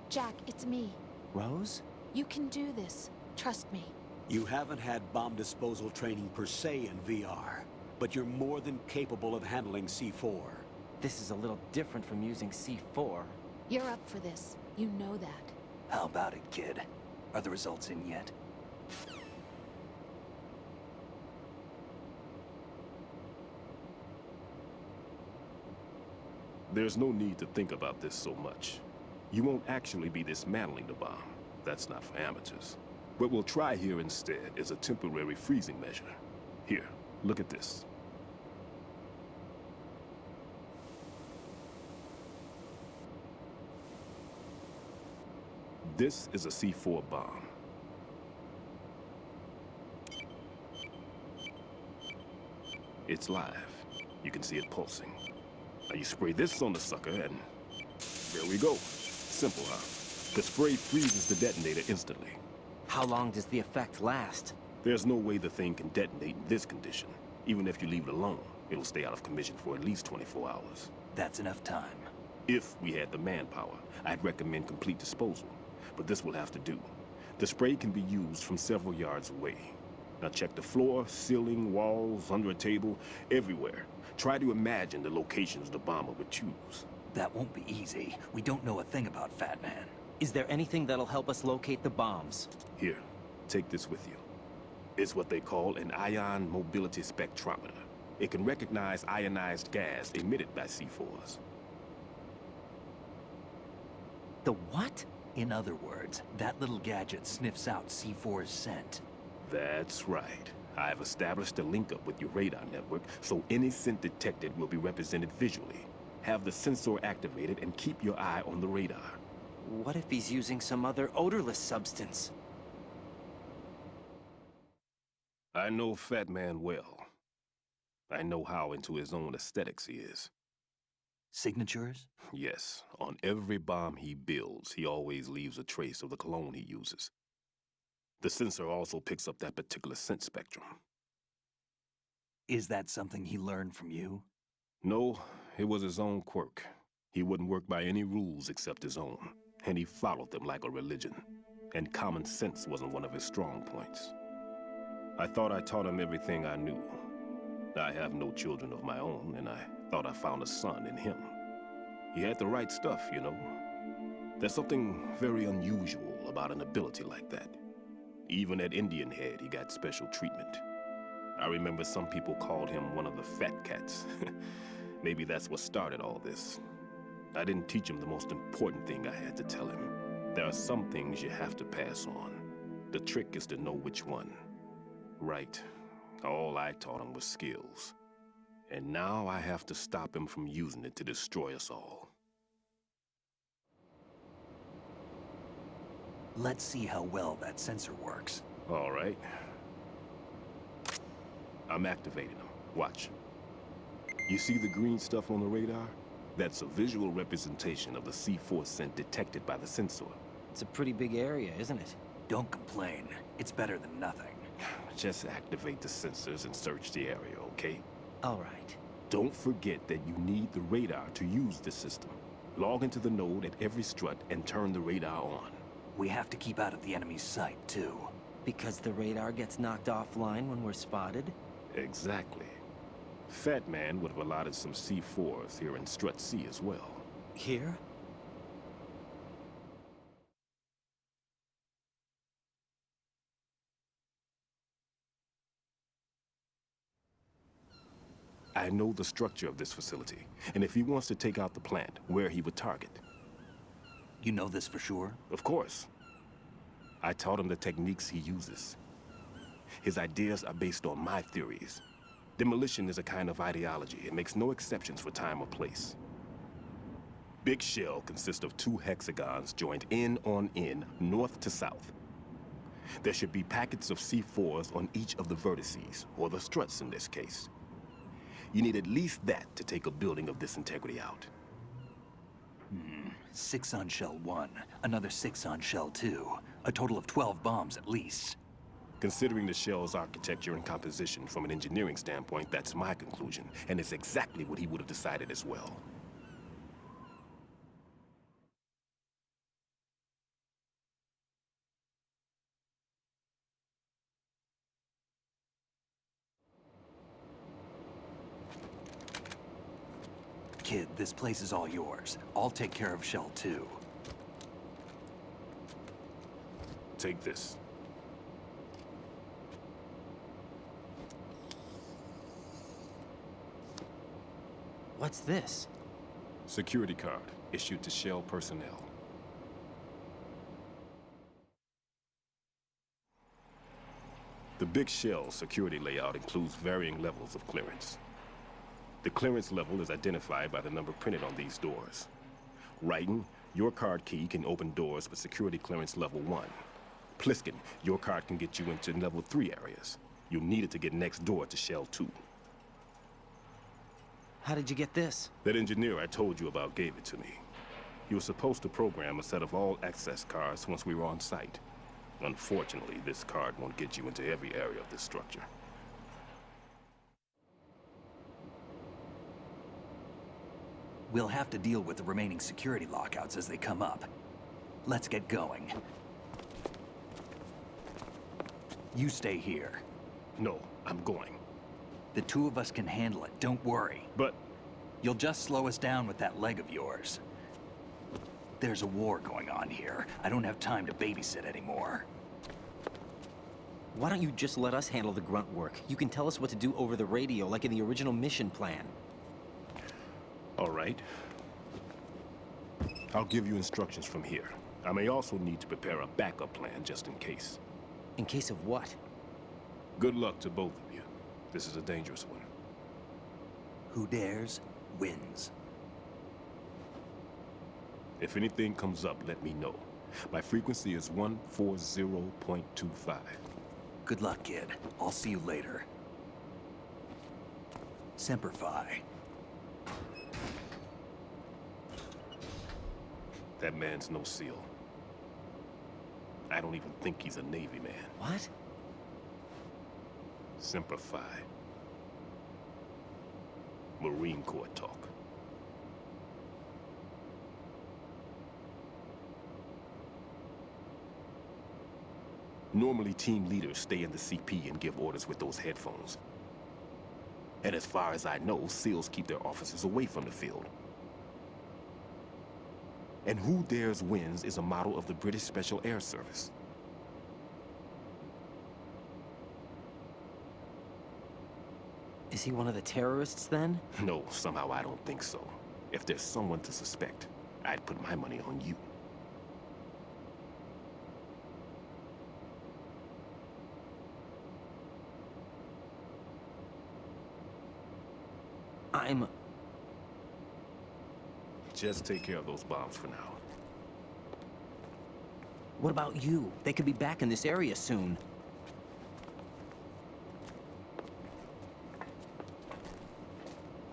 Jack, it's me. Rose? You can do this. Trust me. You haven't had bomb disposal training per se in VR, but you're more than capable of handling C4. This is a little different from using C4. You're up for this. You know that. How about it, kid? Are the results in yet? There's no need to think about this so much. You won't actually be dismantling the bomb. That's not for amateurs. What we'll try here instead is a temporary freezing measure. Here, look at this. This is a C4 bomb. It's live. You can see it pulsing. Now you spray this on the sucker and there we go. Simple, huh? The spray freezes the detonator instantly. How long does the effect last? There's no way the thing can detonate in this condition. Even if you leave it alone, it'll stay out of commission for at least 24 hours. That's enough time. If we had the manpower, I'd recommend complete disposal. But this will have to do. The spray can be used from several yards away. Now check the floor, ceiling, walls, under a table, everywhere. Try to imagine the locations the bomber would choose. That won't be easy. We don't know a thing about Fat Man. Is there anything that'll help us locate the bombs? Here, take this with you. It's what they call an ion mobility spectrometer. It can recognize ionized gas emitted by C4s. The what? In other words, that little gadget sniffs out C4's scent. That's right. I've established a link up with your radar network, so any scent detected will be represented visually. Have the sensor activated and keep your eye on the radar. What if he's using some other odorless substance? I know Fat Man well. I know how into his own aesthetics he is. Signatures? Yes. On every bomb he builds, he always leaves a trace of the cologne he uses. The sensor also picks up that particular scent spectrum. Is that something he learned from you? No, it was his own quirk. He wouldn't work by any rules except his own, and he followed them like a religion. and common sense wasn't one of his strong points. I thought I taught him everything I knew. I have no children of my own, and I thought I found a son in him. He had the right stuff, you know. There's something very unusual about an ability like that. Even at Indian Head, he got special treatment. I remember some people called him one of the fat cats. Maybe that's what started all this. I didn't teach him the most important thing I had to tell him. There are some things you have to pass on. The trick is to know which one. Right. All I taught him was skills. And now I have to stop him from using it to destroy us all. Let's see how well that sensor works. All right. I'm activating them. Watch. You see the green stuff on the radar? That's a visual representation of the C4 scent detected by the sensor. It's a pretty big area, isn't it? Don't complain. It's better than nothing. Just activate the sensors and search the area, okay? All right. Don't forget that you need the radar to use this system. Log into the node at every strut and turn the radar on. We have to keep out of the enemy's sight, too. Because the radar gets knocked offline when we're spotted? Exactly. Fat Man would have allotted some C4s here in Strut C as well. Here? I know the structure of this facility, and if he wants to take out the plant, where he would target. You know this for sure? Of course. I taught him the techniques he uses. His ideas are based on my theories. Demolition is a kind of ideology. It makes no exceptions for time or place. Big Shell consists of 2 hexagons joined end on end, north to south. There should be packets of C4s on each of the vertices, or the struts in this case. You need at least that to take a building of this integrity out. 6 on Shell 1, another 6 on Shell 2. A total of 12 bombs at least. Considering the shell's architecture and composition from an engineering standpoint, that's my conclusion, and it's exactly what he would have decided as well. Kid, this place is all yours. I'll take care of Shell 2. Take this. What's this? Security card, issued to Shell personnel. The Big Shell security layout includes varying levels of clearance. The clearance level is identified by the number printed on these doors. Raiden, your card key can open doors with security clearance level 1. Pliskin, your card can get you into level 3 areas. You'll need it to get next door to Shell 2. How did you get this? That engineer I told you about gave it to me. He was supposed to program a set of all access cards once we were on site. Unfortunately, this card won't get you into every area of this structure. We'll have to deal with the remaining security lockouts as they come up. Let's get going. You stay here. No, I'm going. The 2 of us can handle it, don't worry. But... You'll just slow us down with that leg of yours. There's a war going on here. I don't have time to babysit anymore. Why don't you just let us handle the grunt work? You can tell us what to do over the radio, like in the original mission plan. All right. I'll give you instructions from here. I may also need to prepare a backup plan just in case. In case of what? Good luck to both of you. This is a dangerous one. Who dares, wins. If anything comes up, let me know. My frequency is 140.25. Good luck, kid. I'll see you later. Semper Fi. That man's no SEAL. I don't even think he's a Navy man. What? Semper Fi. Marine Corps talk. Normally, team leaders stay in the CP and give orders with those headphones. And as far as I know, SEALs keep their officers away from the field. And Who Dares Wins is a model of the British Special Air Service. Is he one of the terrorists, then? No, somehow I don't think so. If there's someone to suspect, I'd put my money on you. Just take care of those bombs for now. What about you? They could be back in this area soon.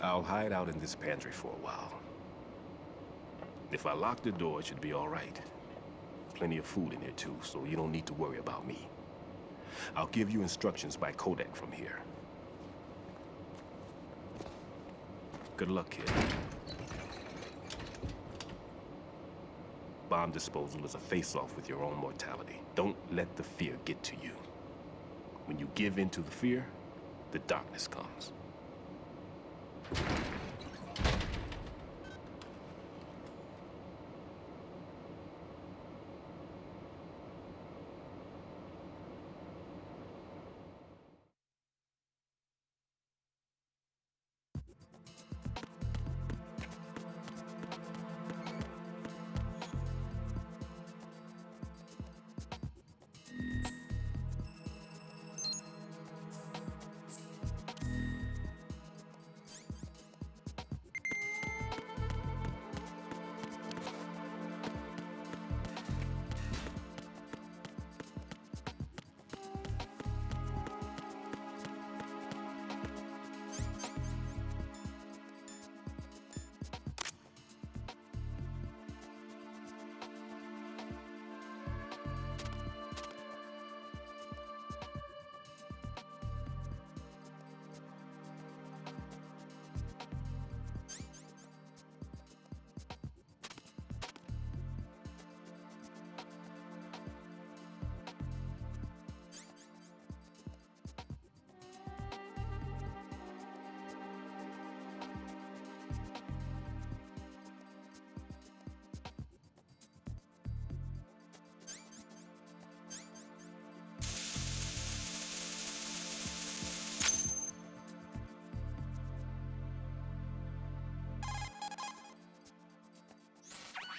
I'll hide out in this pantry for a while. If I lock the door, it should be all right. Plenty of food in here too, so you don't need to worry about me. I'll give you instructions by codec from here. Good luck, kid. Bomb disposal is a face-off with your own mortality. Don't let the fear get to you. When you give in to the fear, the darkness comes.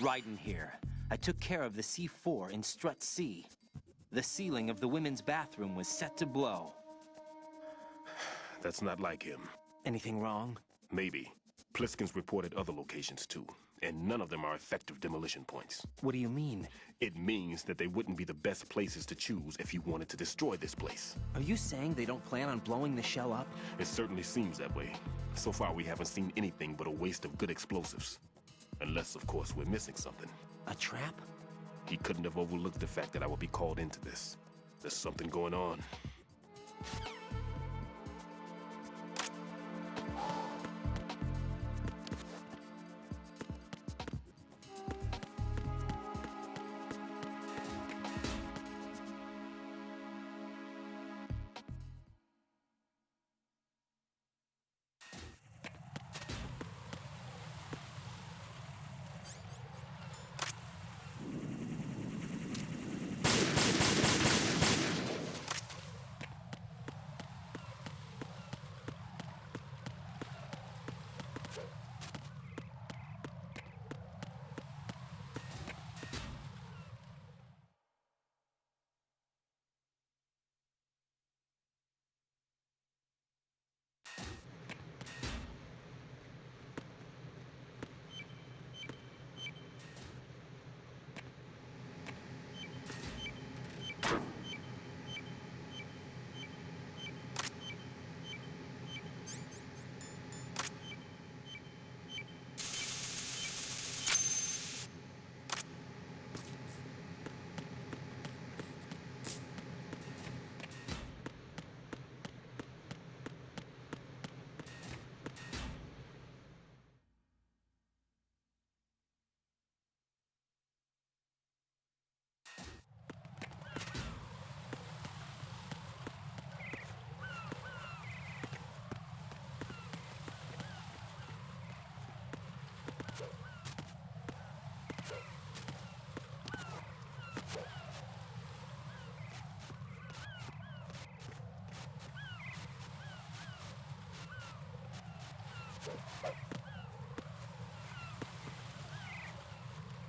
Raiden here. I took care of the C4 in Strut C. The ceiling of the women's bathroom was set to blow. That's not like him. Anything wrong? Maybe. Pliskin's reported other locations too, and none of them are effective demolition points. What do you mean? It means that they wouldn't be the best places to choose if you wanted to destroy this place. Are you saying they don't plan on blowing the shell up? It certainly seems that way. So far, we haven't seen anything but a waste of good explosives. Unless, of course, we're missing something. A trap? He couldn't have overlooked the fact that I would be called into this. There's something going on.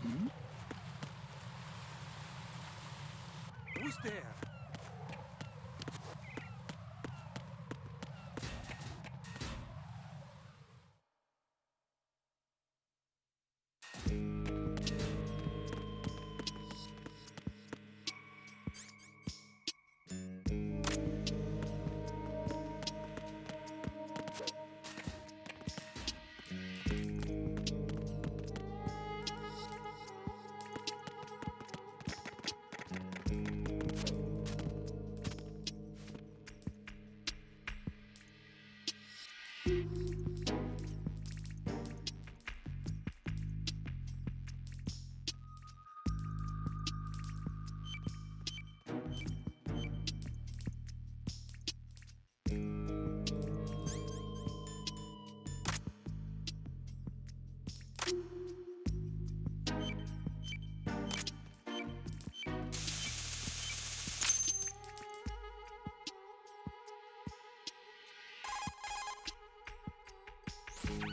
Who's there?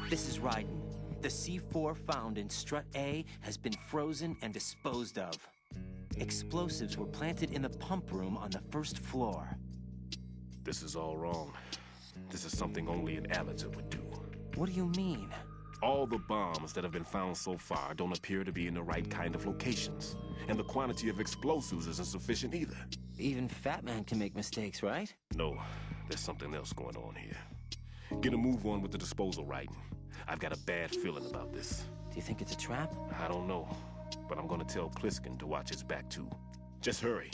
This is Raiden. The C4 found in Strut A has been frozen and disposed of. Explosives were planted in the pump room on the first floor. This is all wrong. This is something only an amateur would do. What do you mean? All the bombs that have been found so far don't appear to be in the right kind of locations. And the quantity of explosives isn't sufficient either. Even Fat Man can make mistakes, right? No, there's something else going on here. Get a move on with the disposal, Raiden. I've got a bad feeling about this. Do you think it's a trap? I don't know, but I'm gonna tell Pliskin to watch his back too. Just hurry.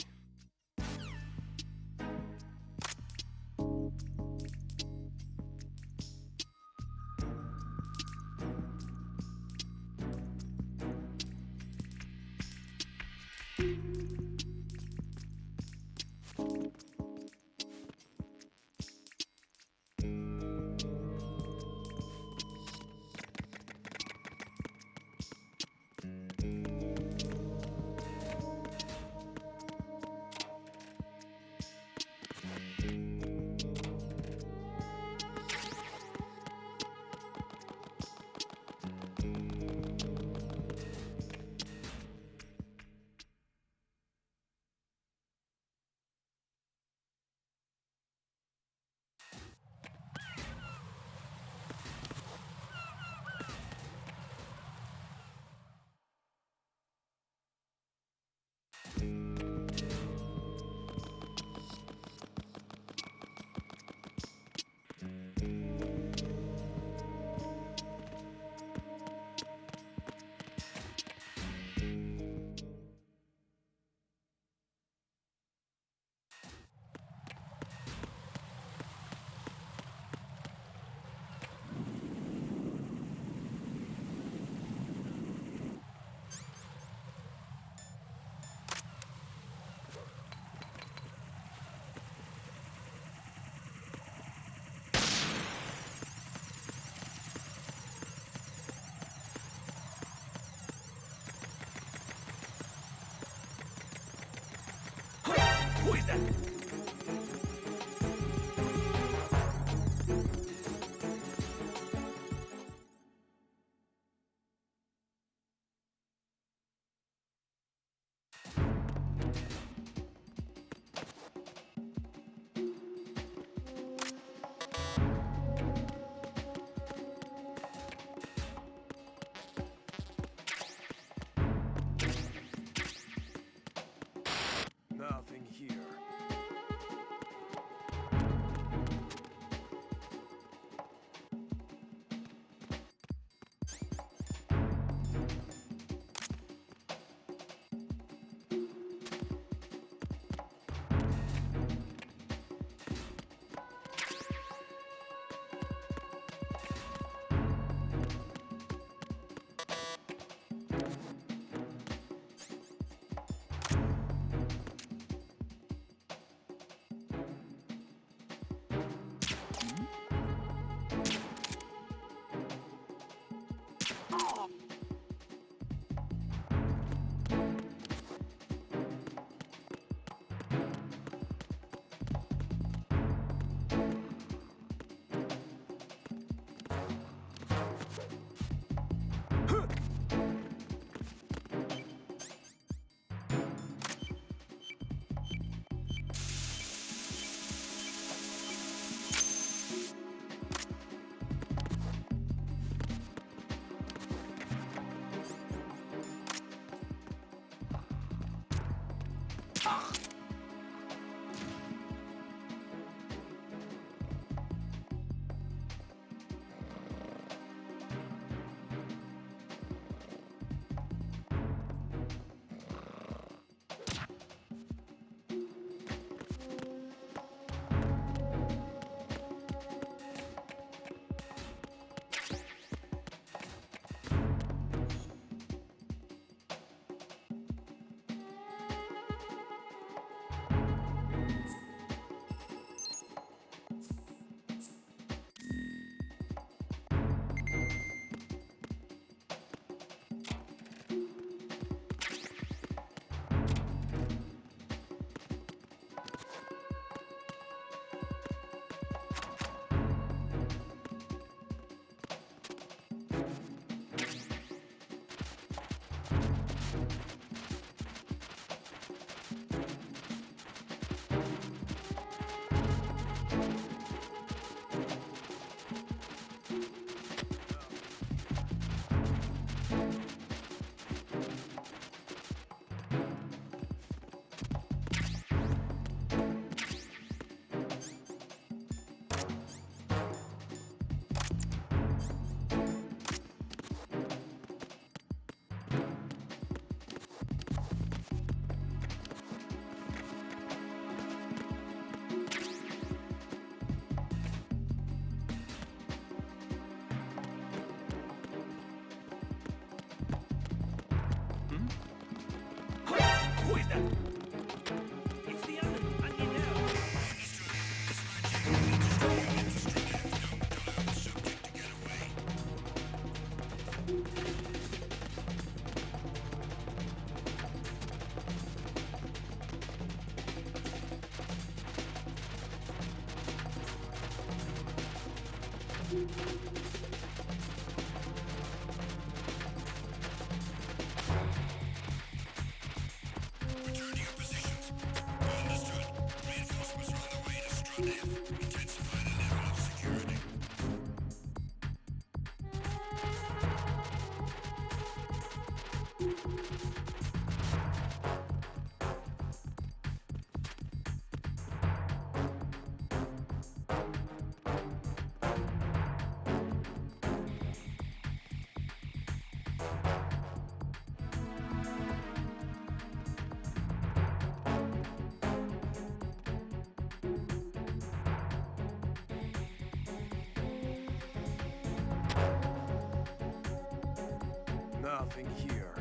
Nothing here.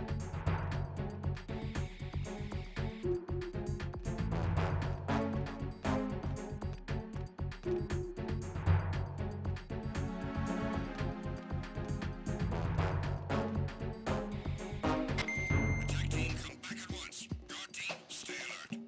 Attack team, come back at once. Guard team, stay alert.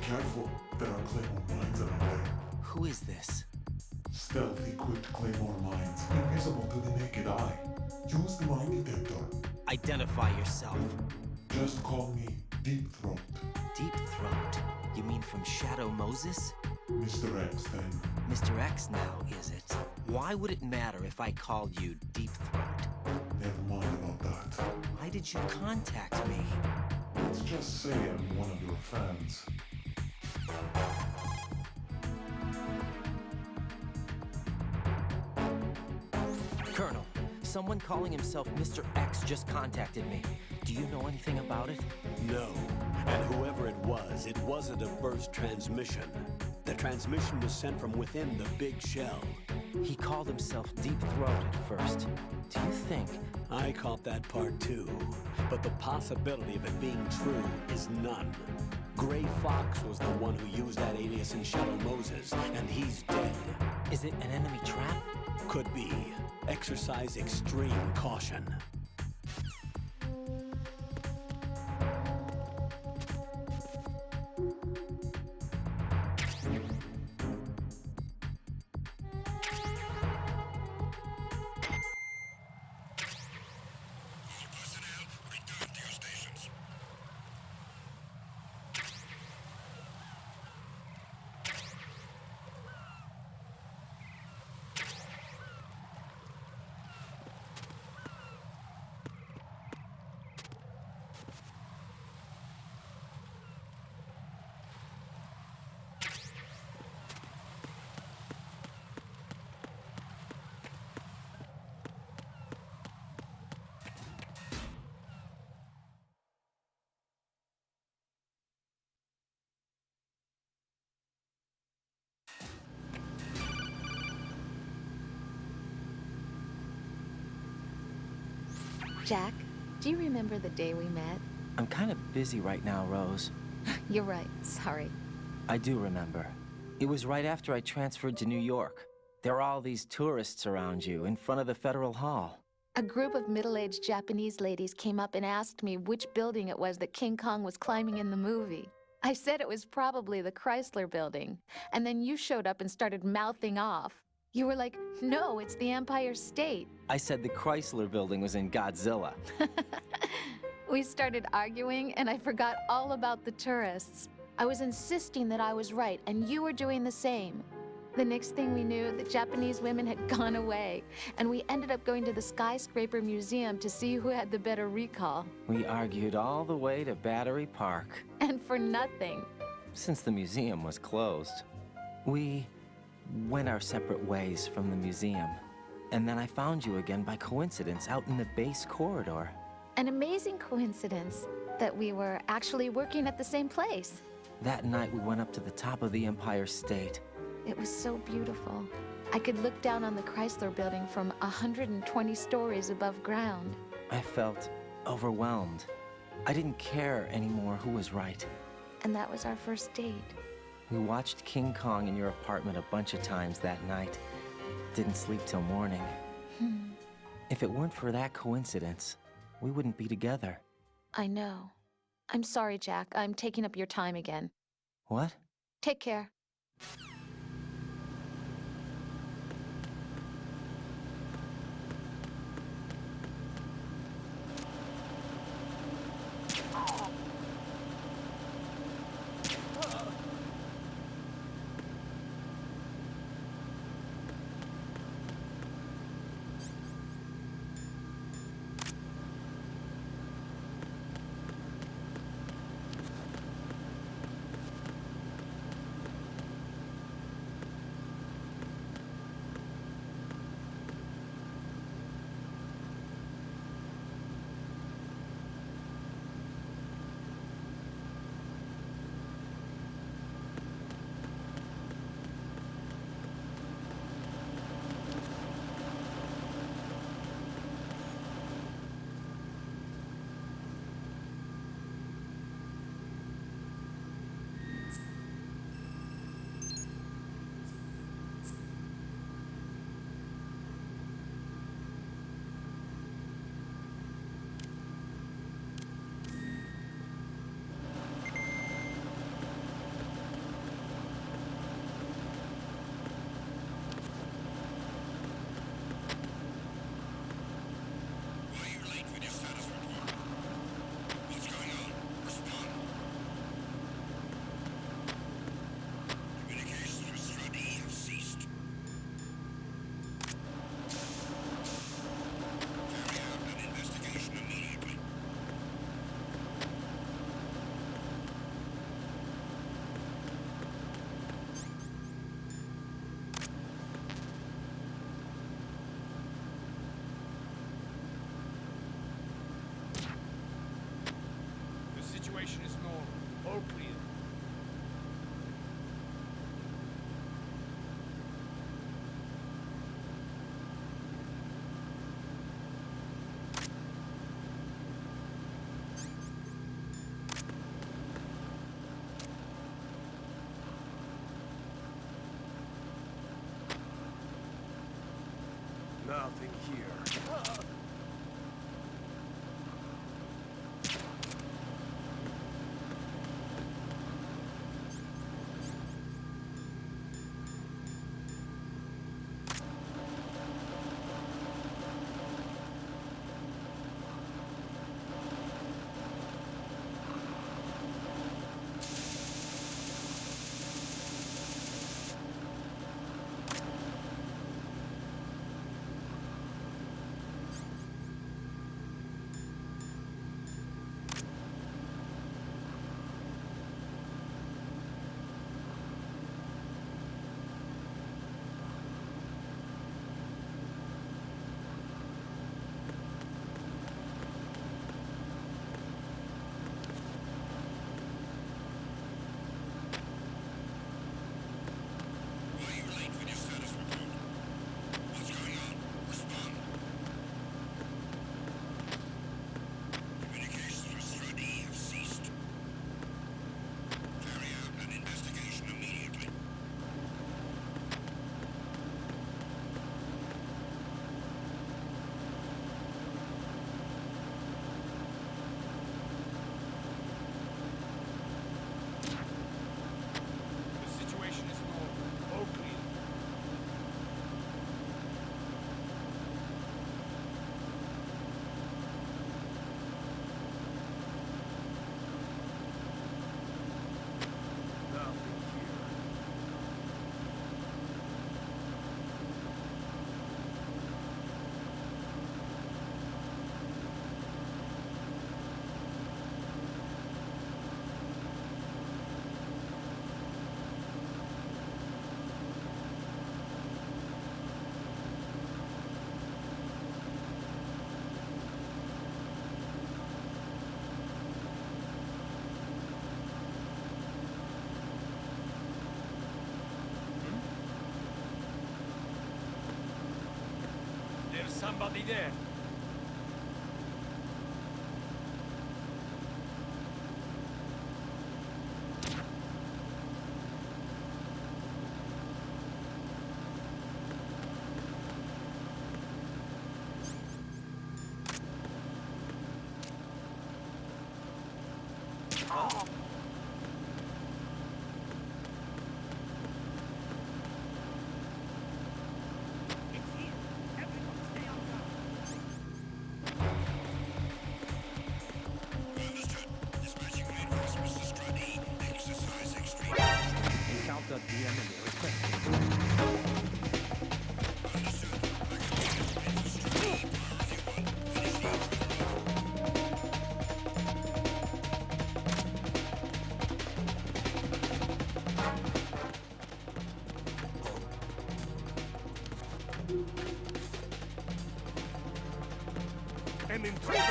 careful. There are Claymore mines around there. Who is this? Stealth equipped Claymore mines, invisible to the naked eye. Use the mine detector. Identify yourself. Just call me Deep Throat. Deep Throat? You mean from Shadow Moses? Mr. X, then. Mr. X now, is it? Why would it matter if I called you Deep Throat? Never mind about that. Why did you contact me? Let's just say I'm one of your fans. Colonel, someone calling himself Mr. X just contacted me. Do you know anything about it? No. And whoever it wasn't a burst transmission. The transmission was sent from within the big shell. He called himself Deep Throat at first. Do you think? I caught that part too. But the possibility of it being true is none. Gray Fox was the one who used that alias in Shadow Moses, and he's dead. Is it an enemy trap? Could be. Exercise extreme caution. Jack, do you remember the day we met? I'm kind of busy right now, Rose. You're right. Sorry. I do remember. It was right after I transferred to New York. There are all these tourists around you in front of the Federal Hall. A group of middle-aged Japanese ladies came up and asked me which building it was that King Kong was climbing in the movie. I said it was probably the Chrysler Building. And then you showed up and started mouthing off. You were like, no, it's the Empire State. I said the Chrysler Building was in Godzilla. We started arguing, and I forgot all about the tourists. I was insisting that I was right, and you were doing the same. The next thing we knew, the Japanese women had gone away, and we ended up going to the Skyscraper Museum to see who had the better recall. We argued all the way to Battery Park. And for nothing. Since the museum was closed, we went our separate ways from the museum. And then I found you again by coincidence out in the base corridor. An amazing coincidence that we were actually working at the same place. That night we went up to the top of the Empire State. It was so beautiful. I could look down on the Chrysler Building from 120 stories above ground. I felt overwhelmed. I didn't care anymore who was right. And that was our first date. We watched King Kong in your apartment a bunch of times that night. Didn't sleep till morning. If it weren't for that coincidence, we wouldn't be together. I know. I'm sorry, Jack. I'm taking up your time again. What? Take care. situation is normal. All clear. Nothing here. There's somebody there. Encountered the enemy requesting. An intruder!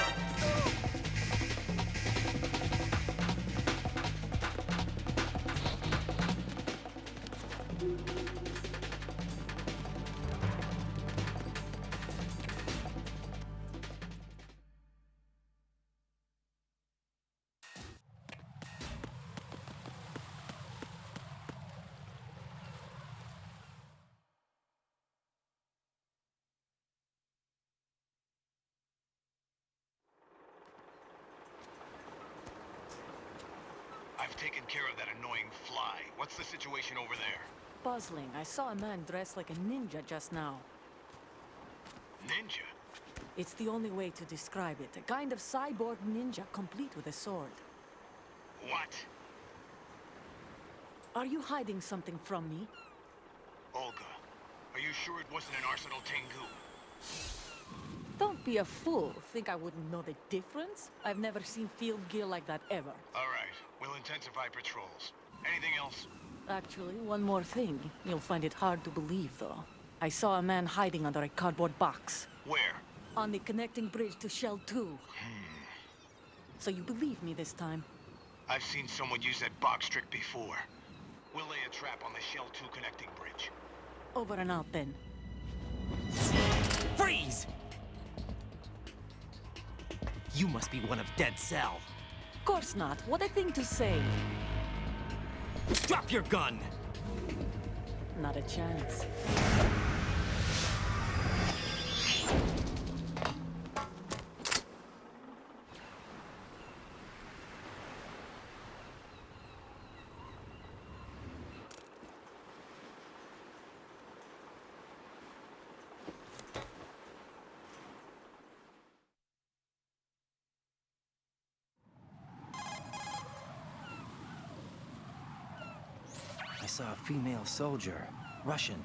I've taken care of that annoying fly. What's the situation over there? Puzzling. I saw a man dressed like a ninja just now. Ninja? It's the only way to describe it. A kind of cyborg ninja, complete with a sword. What? Are you hiding something from me? Olga, are you sure it wasn't an Arsenal Tengu? Don't be a fool. Think I wouldn't know the difference? I've never seen field gear like that ever. All right, we'll intensify patrols. Anything else? Actually, one more thing. You'll find it hard to believe, though. I saw a man hiding under a cardboard box. Where? On the connecting bridge to Shell 2. So you believe me this time? I've seen someone use that box trick before. We'll lay a trap on the Shell 2 connecting bridge. Over and out then. Freeze! You must be one of Dead Cell. Course not. What a thing to say. Drop your gun! Not a chance. I saw a female soldier. Russian.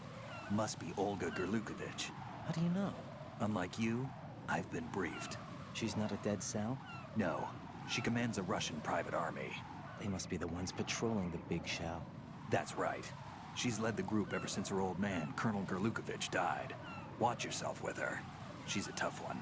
Must be Olga Gerlukovich. How do you know? Unlike you, I've been briefed. She's not a Dead Cell? No. She commands a Russian private army. They must be the ones patrolling the big shell. That's right. She's led the group ever since her old man, Colonel Gerlukovich, died. Watch yourself with her. She's a tough one.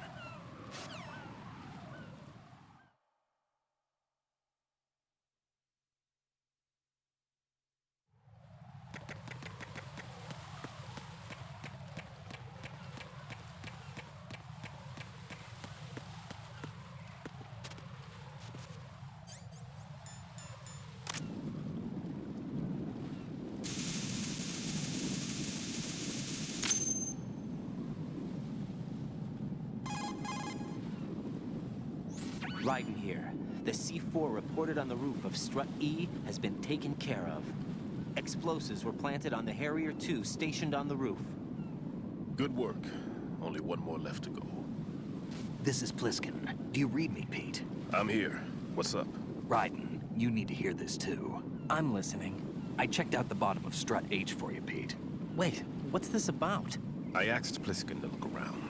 Raiden here. The C4 reported on the roof of Strut E has been taken care of. Explosives were planted on the Harrier 2 stationed on the roof. Good work. Only one more left to go. This is Pliskin. Do you read me, Pete? I'm here. What's up? Raiden, you need to hear this too. I'm listening. I checked out the bottom of Strut H for you, Pete. Wait, what's this about? I asked Pliskin to look around.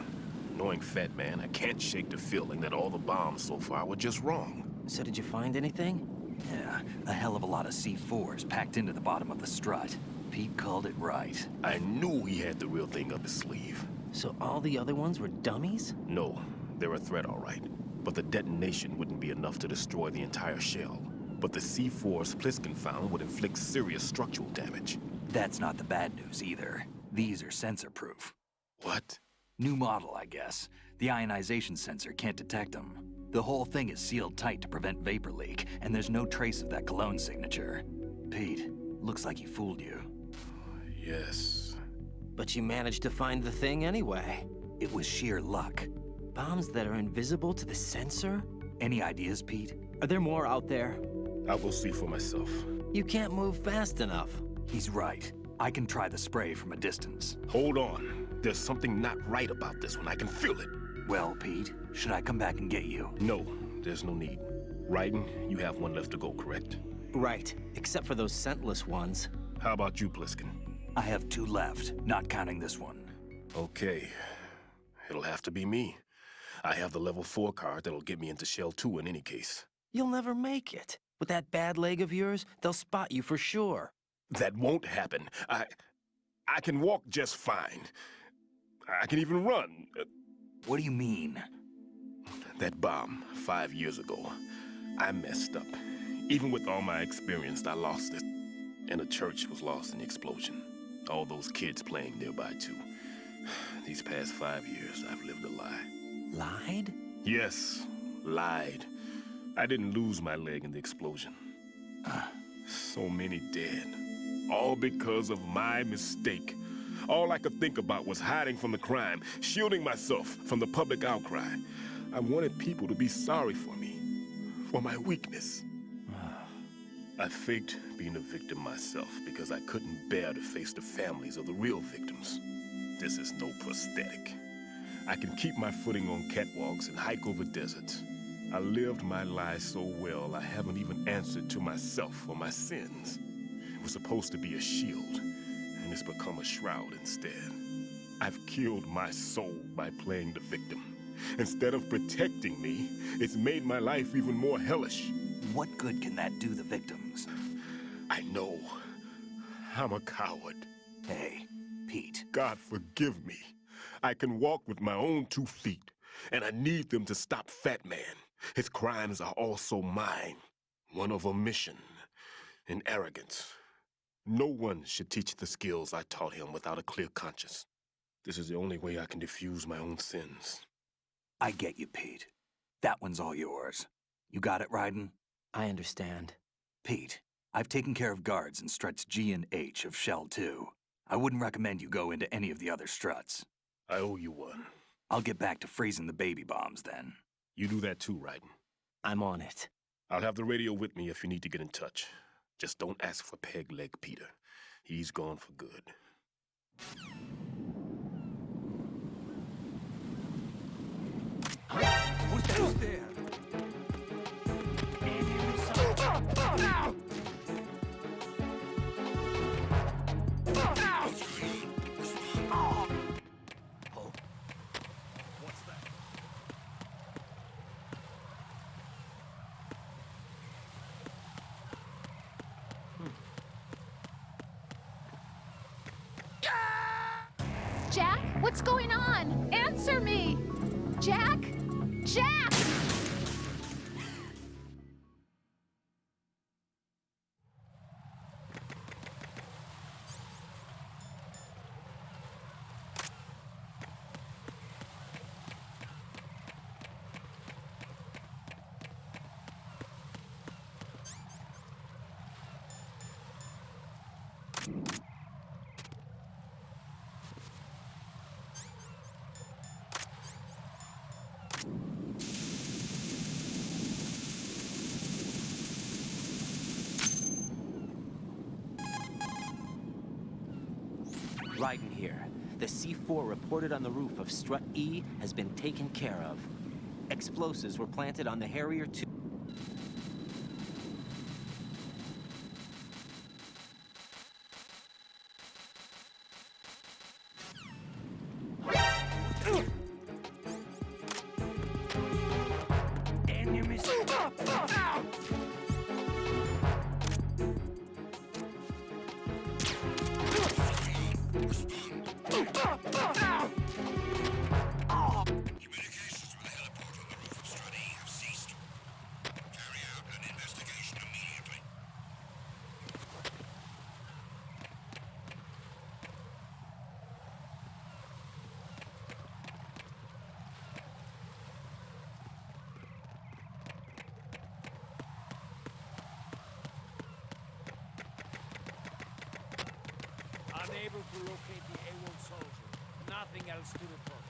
Knowing Fat Man, I can't shake the feeling that all the bombs so far were just wrong. So did you find anything? Yeah, a hell of a lot of C4s packed into the bottom of the strut. Pete called it right. I knew he had the real thing up his sleeve. So all the other ones were dummies? No, they're a threat, all right. But the detonation wouldn't be enough to destroy the entire shell. But the C4s Pliskin found would inflict serious structural damage. That's not the bad news either. These are sensor-proof. What? New model, I guess. The ionization sensor can't detect them. The whole thing is sealed tight to prevent vapor leak, and there's no trace of that cologne signature. Pete, looks like he fooled you. Yes. But you managed to find the thing anyway. It was sheer luck. Bombs that are invisible to the sensor? Any ideas, Pete? Are there more out there? I'll go see for myself. You can't move fast enough. He's right. I can try the spray from a distance. Hold on. There's something not right about this one. I can feel it. Well, Pete, should I come back and get you? No, there's no need. Raiden, you have one left to go, correct? Right, except for those scentless ones. How about you, Pliskin? I have 2 left, not counting this one. Okay. It'll have to be me. I have the level 4 card that'll get me into Shell 2 in any case. You'll never make it. With that bad leg of yours, they'll spot you for sure. That won't happen. I can walk just fine. I can even run. What do you mean? That bomb 5 years ago, I messed up. Even with all my experience, I lost it. And the church was lost in the explosion. All those kids playing nearby, too. These past 5 years, I've lived a lie. Lied? Yes, lied. I didn't lose my leg in the explosion. So many dead. All because of my mistake. All I could think about was hiding from the crime, shielding myself from the public outcry. I wanted people to be sorry for me, for my weakness. I faked being a victim myself because I couldn't bear to face the families of the real victims. This is no prosthetic. I can keep my footing on catwalks and hike over deserts. I lived my lie so well, I haven't even answered to myself for my sins. It was supposed to be a shield, and it's become a shroud instead. I've killed my soul by playing the victim. Instead of protecting me, it's made my life even more hellish. What good can that do the victims? I know. I'm a coward. Hey, Pete. God forgive me. I can walk with my own 2 feet, and I need them to stop Fat Man. His crimes are also mine. One of omission and arrogance. No one should teach the skills I taught him without a clear conscience. This is the only way I can diffuse my own sins. I get you, Pete. That one's all yours. You got it, Raiden? I understand. Pete, I've taken care of guards in struts G and H of Shell 2. I wouldn't recommend you go into any of the other struts. I owe you one. I'll get back to freezing the baby bombs then. You do that too, Raiden. I'm on it. I'll have the radio with me if you need to get in touch. Just don't ask for Peg Leg Peter. He's gone for good. Who's there? What's that? Jack, what's going on? Answer me! Jack? Jack! Raiden here. The C4 reported on the roof of Strut E has been taken care of. Explosives were planted on the Harrier 2. Communications with the heliport on the roof of Strut E have ceased. Carry out an investigation immediately. Unable to locate the AWOL soldier. Nothing else to report.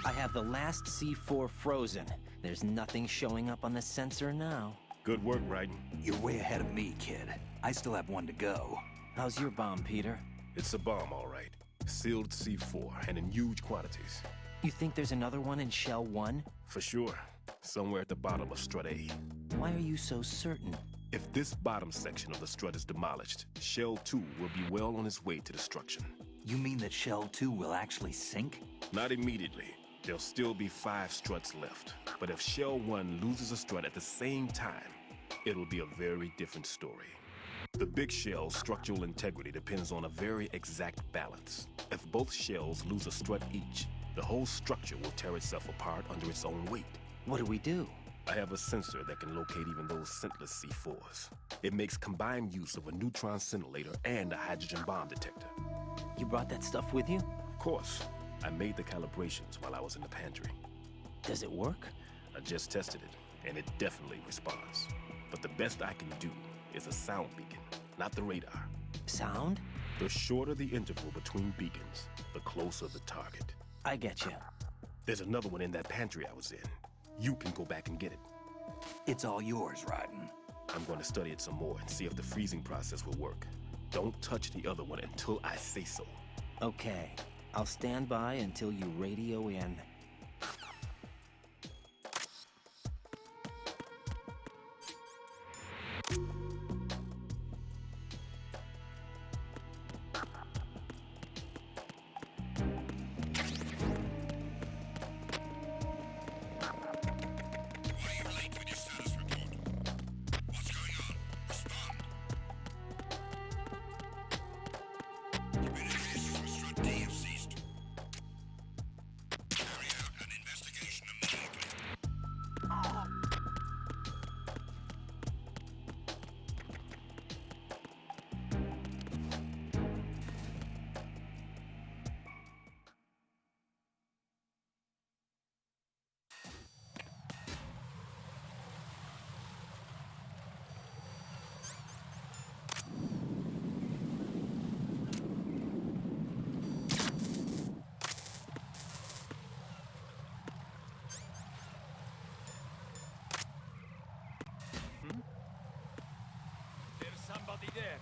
I have the last C4 frozen. There's nothing showing up on the sensor now. Good work, Raiden. You're way ahead of me, kid. I still have one to go. How's your bomb, Peter? It's a bomb, all right. Sealed C4, and in huge quantities. You think there's another one in Shell 1? For sure. Somewhere at the bottom of Strut A. Why are you so certain? If this bottom section of the strut is demolished, Shell 2 will be well on its way to destruction. You mean that Shell 2 will actually sink? Not immediately. There'll still be 5 struts left. But if Shell 1 loses a strut at the same time, it'll be a very different story. The big shell's structural integrity depends on a very exact balance. If both shells lose a strut each, the whole structure will tear itself apart under its own weight. What do we do? I have a sensor that can locate even those scentless C4s. It makes combined use of a neutron scintillator and a hydrogen bomb detector. You brought that stuff with you? Of course. I made the calibrations while I was in the pantry. Does it work? I just tested it, and it definitely responds. But the best I can do is a sound beacon, not the radar. Sound? The shorter the interval between beacons, the closer the target. I get you. There's another one in that pantry I was in. You can go back and get it. It's all yours, Raiden. I'm going to study it some more and see if the freezing process will work. Don't touch the other one until I say so. Okay. I'll stand by until you radio in. Somebody there.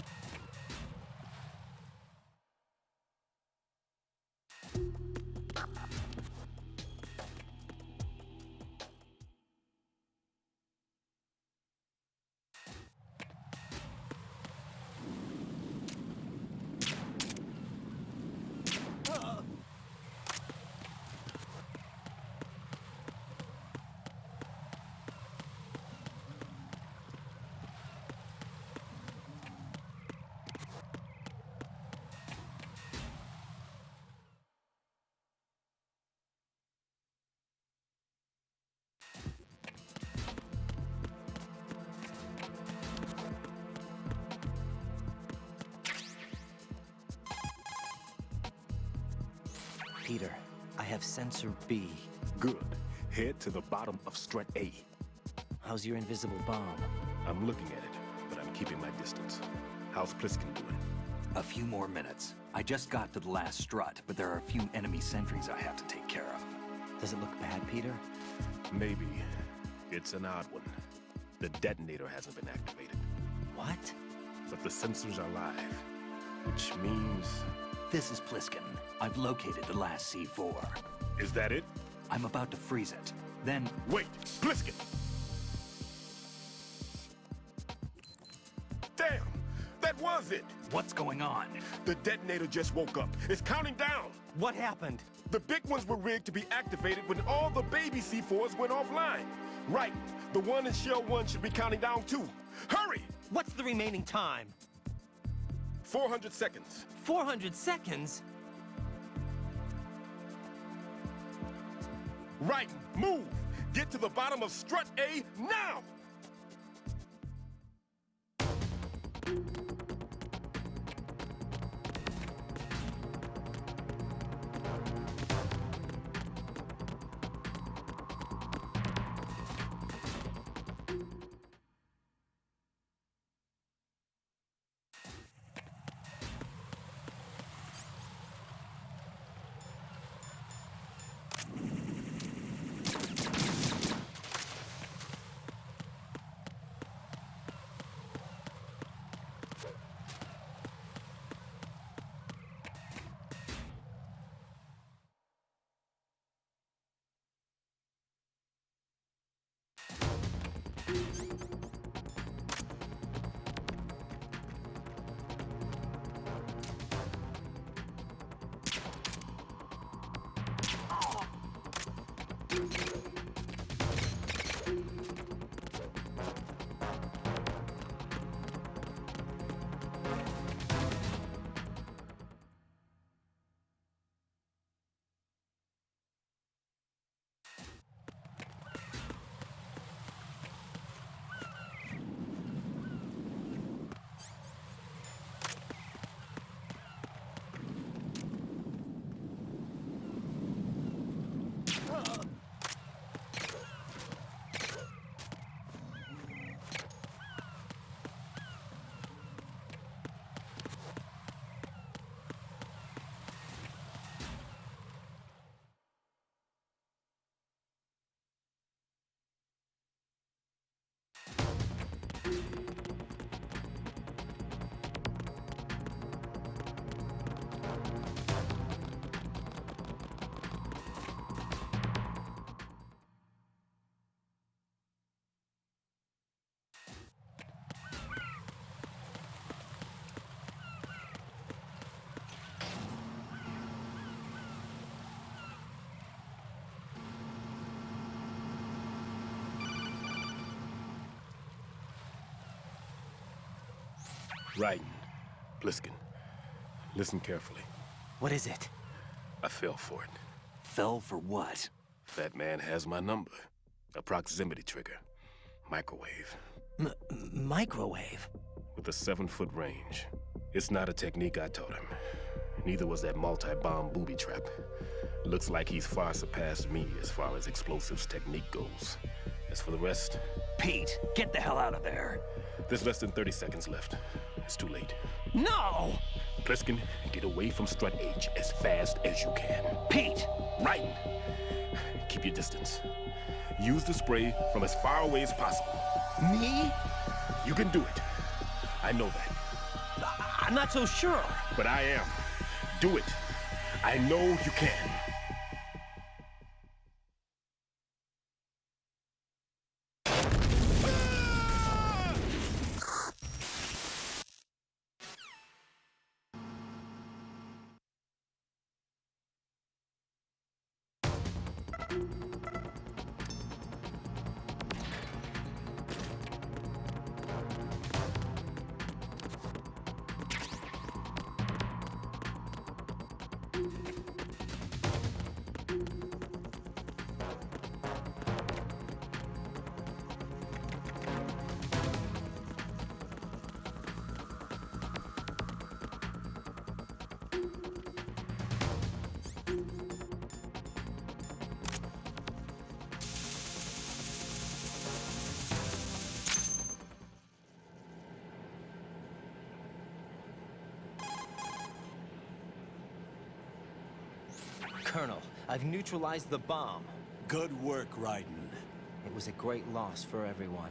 Peter, I have sensor B. Good. Head to the bottom of Strut A. How's your invisible bomb? I'm looking at it, but I'm keeping my distance. How's Pliskin doing? A few more minutes. I just got to the last strut, but there are a few enemy sentries I have to take care of. Does it look bad, Peter? Maybe. It's an odd one. The detonator hasn't been activated. What? But the sensors are live, which means... This is Pliskin. I've located the last C4. Is that it? I'm about to freeze it. Then... Wait! Pliskin! Damn! That was it! What's going on? The detonator just woke up. It's counting down! What happened? The big ones were rigged to be activated when all the baby C4s went offline. Right. The one in Shell 1 should be counting down too. Hurry! What's the remaining time? 400 seconds. 400 seconds? Right, move! Get to the bottom of Strut A now! Raiden. Pliskin. Listen carefully. What is it? I fell for it. Fell for what? That man has my number. A proximity trigger. Microwave. Microwave? With a 7-foot range. It's not a technique I taught him. Neither was that multi-bomb booby trap. Looks like he's far surpassed me as far as explosives technique goes. As for the rest... Pete, get the hell out of there! There's less than 30 seconds left. It's too late. No! Pliskin, get away from Strut H as fast as you can. Pete! Raiden! Keep your distance. Use the spray from as far away as possible. Me? You can do it. I know that. I'm not so sure. But I am. Do it. I know you can. Colonel, I've neutralized the bomb. Good work, Raiden. It was a great loss for everyone.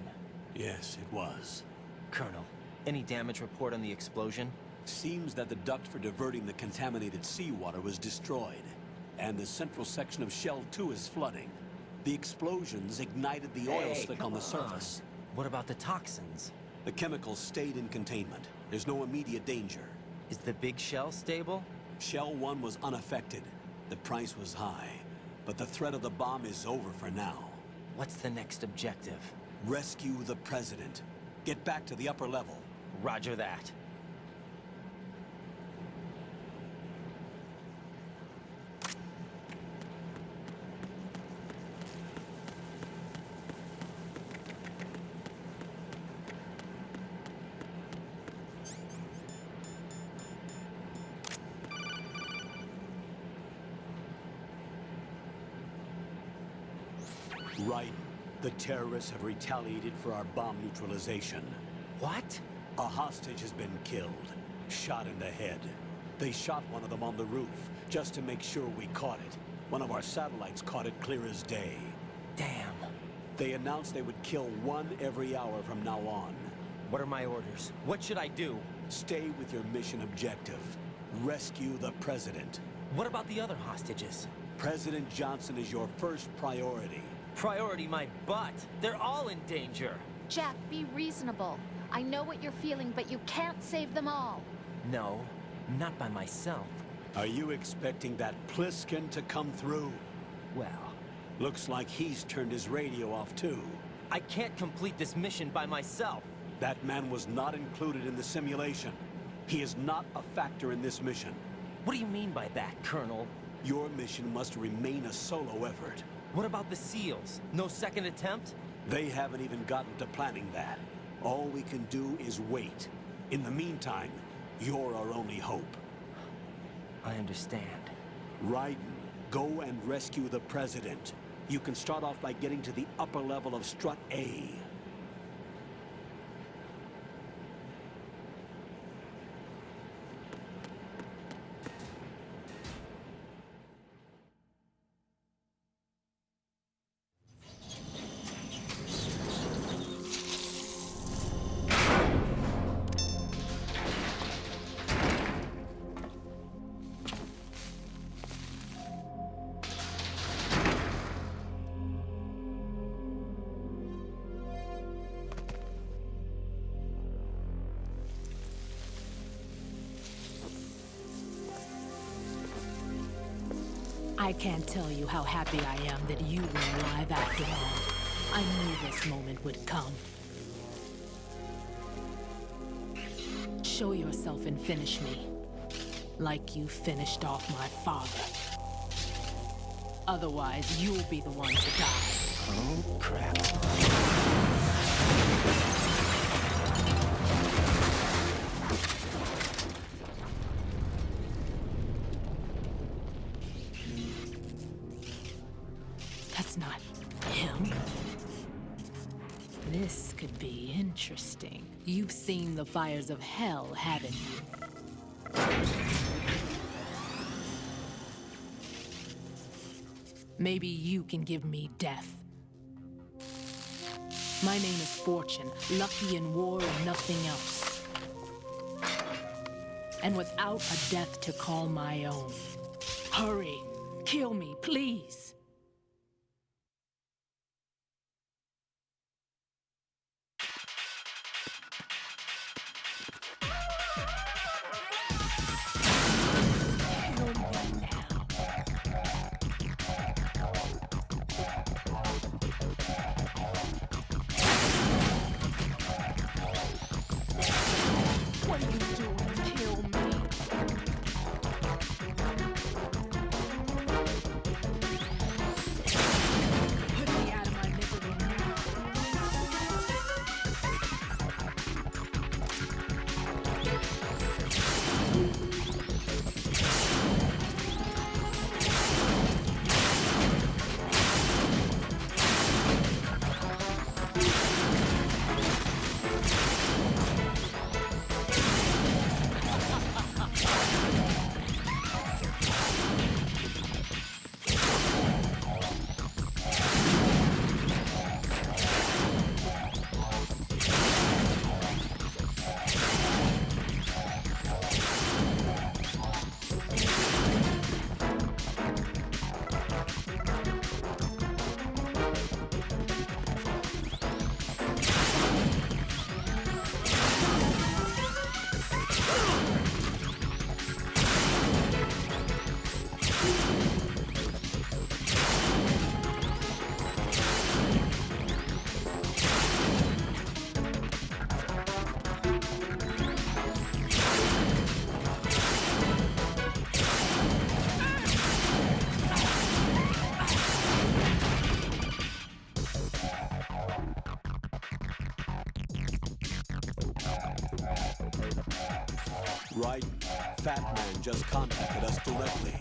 Yes, it was. Colonel, any damage report on the explosion? Seems that the duct for diverting the contaminated seawater was destroyed, and the central section of Shell 2 is flooding. The explosions ignited the oil slick on the surface. What about the toxins? The chemicals stayed in containment. There's no immediate danger. Is the big shell stable? Shell 1 was unaffected. The price was high, but the threat of the bomb is over for now. What's the next objective? Rescue the President. Get back to the upper level. Roger that. Raiden, the terrorists have retaliated for our bomb neutralization. What? A hostage has been killed, shot in the head. They shot one of them on the roof, just to make sure we caught it. One of our satellites caught it clear as day. Damn. They announced they would kill one every hour from now on. What are my orders? What should I do? Stay with your mission objective. Rescue the President. What about the other hostages? President Johnson is your first priority. Priority my butt. They're all in danger. Jack, be reasonable. I know what you're feeling, but you can't save them all. No, not by myself. Are you expecting that Pliskin to come through? Well, looks like he's turned his radio off too. I can't complete this mission by myself. That man was not included in the simulation. He is not a factor in this mission. What do you mean by that, Colonel? Your mission must remain a solo effort. What about the SEALs? No second attempt? They haven't even gotten to planning that. All we can do is wait. In the meantime, you're our only hope. I understand. Raiden, go and rescue the President. You can start off by getting to the upper level of Strut A. I can't tell you how happy I am that you were alive after all. I knew this moment would come. Show yourself and finish me. Like you finished off my father. Otherwise, you'll be the one to die. Oh, crap. That's not him. This could be interesting. You've seen the fires of hell, haven't you? Maybe you can give me death. My name is Fortune, lucky in war and nothing else. And without a death to call my own. Hurry, kill me, please. Raiden, Fat Man just contacted us directly.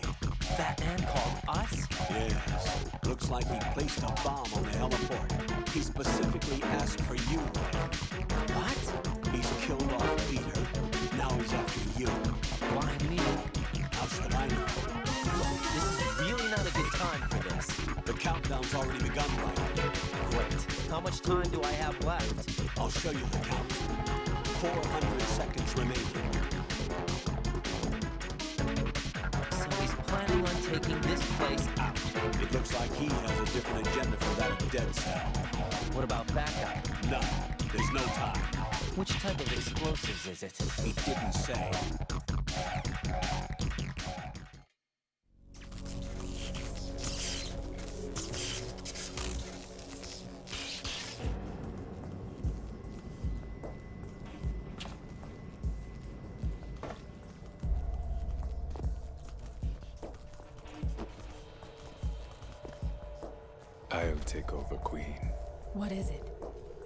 Fat Man called us? Yes. Looks like he placed a bomb on the heliport. He specifically asked for you, Raiden. What? He's killed off Peter. Now he's after you. Why me? How should I know? Look, this is really not a good time for this. The countdown's already begun, Raiden. Great. How much time do I have left? I'll show you the count. 400 seconds remaining. So he's planning on taking this place out. It looks like he has a different agenda from that of Dead Cell. What about backup? None. There's no time. Which type of explosives is it? He didn't say. I'll take over, Queen. What is it?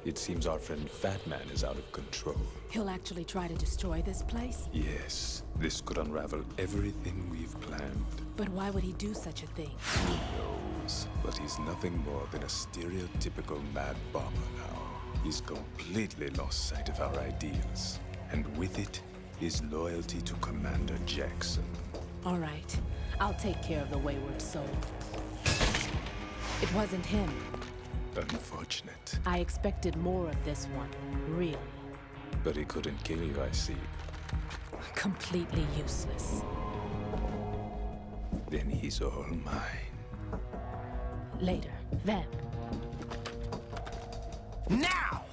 It seems our friend Fat Man is out of control. He'll actually try to destroy this place? Yes, this could unravel everything we've planned. But why would he do such a thing? Who knows? But he's nothing more than a stereotypical mad bomber now. He's completely lost sight of our ideals. And with it, his loyalty to Commander Jackson. All right. I'll take care of the wayward soul. It wasn't him. Unfortunate. I expected more of this one, really. But he couldn't kill you, I see. Completely useless. Then he's all mine. Later, then. Now!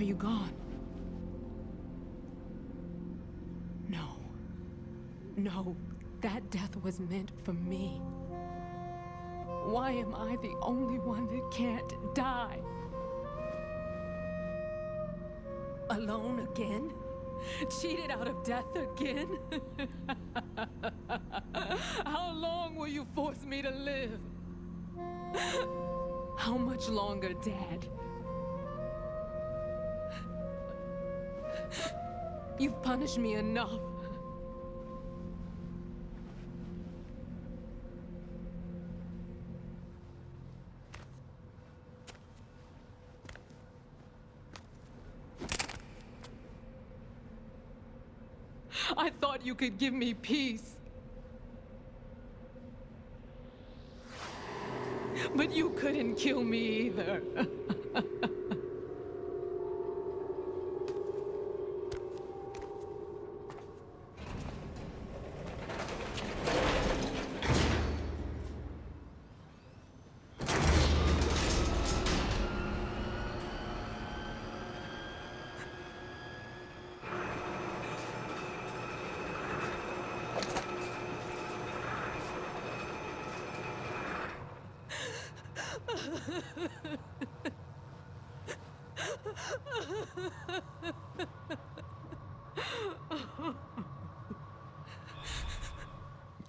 Are you gone? No. No, that death was meant for me. Why am I the only one that can't die? Alone again? Cheated out of death again? How long will you force me to live? How much longer, Dad? You've punished me enough. I thought you could give me peace. But you couldn't kill me either.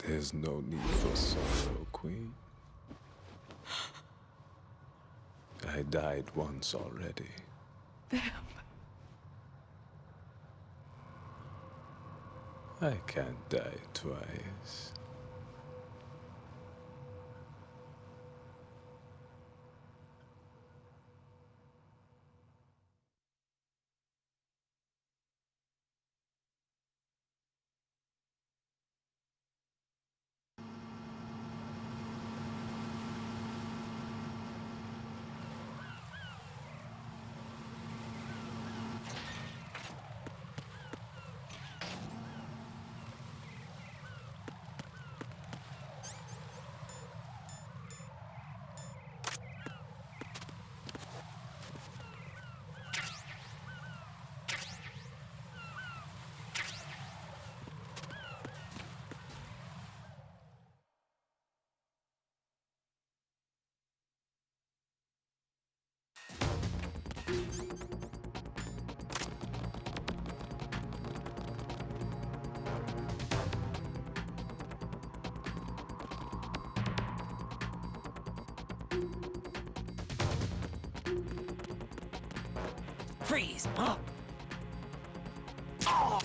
There's no need for sorrow, Queen. I died once already. I can't die twice. Freeze! Huh? Oh!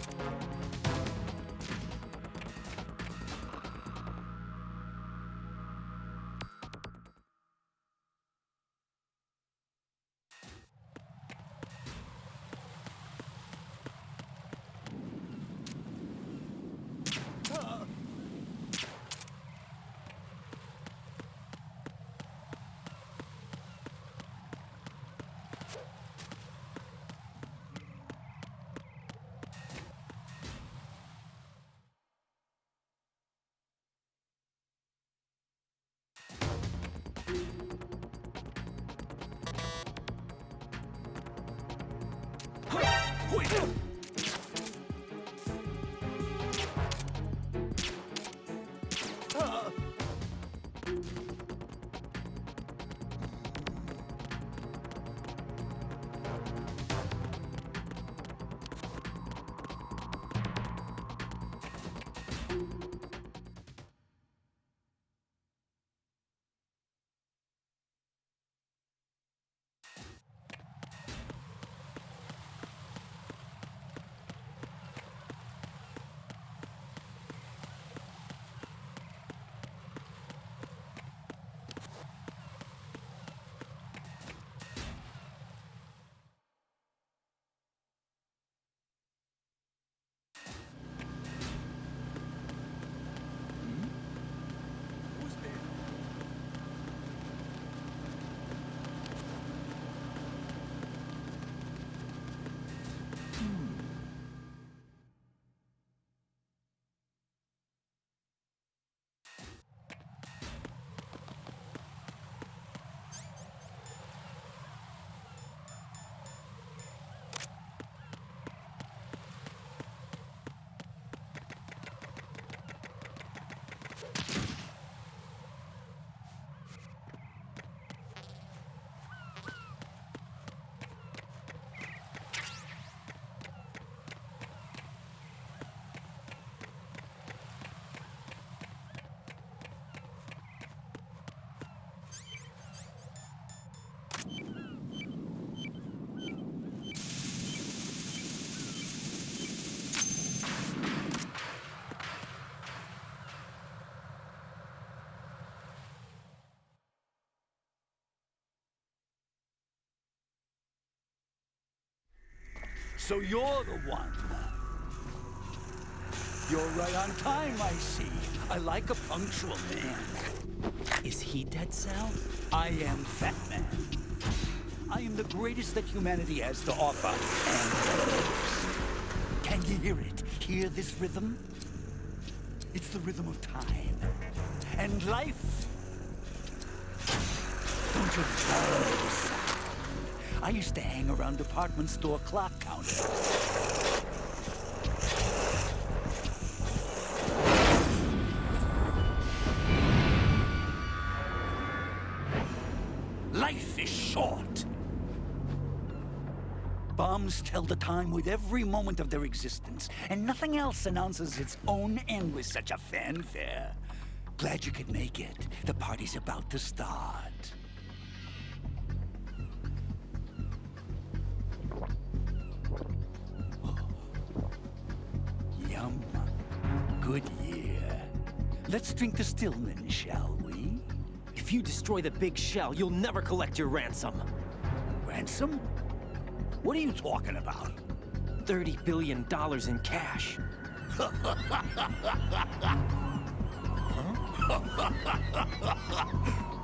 So you're the one. You're right on time, I see. I like a punctual man. Is he Dead Cell? I am Fat Man. I am the greatest that humanity has to offer, and the most. Can you hear it? Hear this rhythm? It's the rhythm of time. And life. Don't you love this sound? I used to hang around department store clock counters. Life is short. Bombs tell the time with every moment of their existence, and nothing else announces its own end with such a fanfare. Glad you could make it. The party's about to start. Yum. Good year. Let's drink the Stillman, shall we? If you destroy the big shell, you'll never collect your ransom. Ransom? What are you talking about? $30 billion in cash.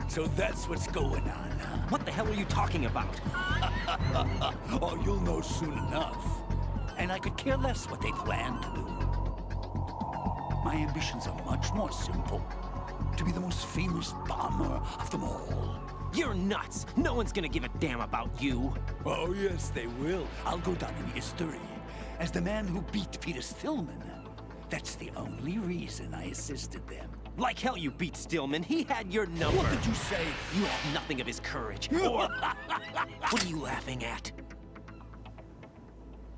So that's what's going on, huh? What the hell are you talking about? Oh, you'll know soon enough. And I could care less what they plan to do. My ambitions are much more simple. To be the most famous bomber of them all. You're nuts! No one's gonna give a damn about you. Oh, yes, they will. I'll go down in history as the man who beat Peter Stillman. That's the only reason I assisted them. Like hell you beat Stillman. He had your number. What did you say? You have nothing of his courage. Or... What are you laughing at?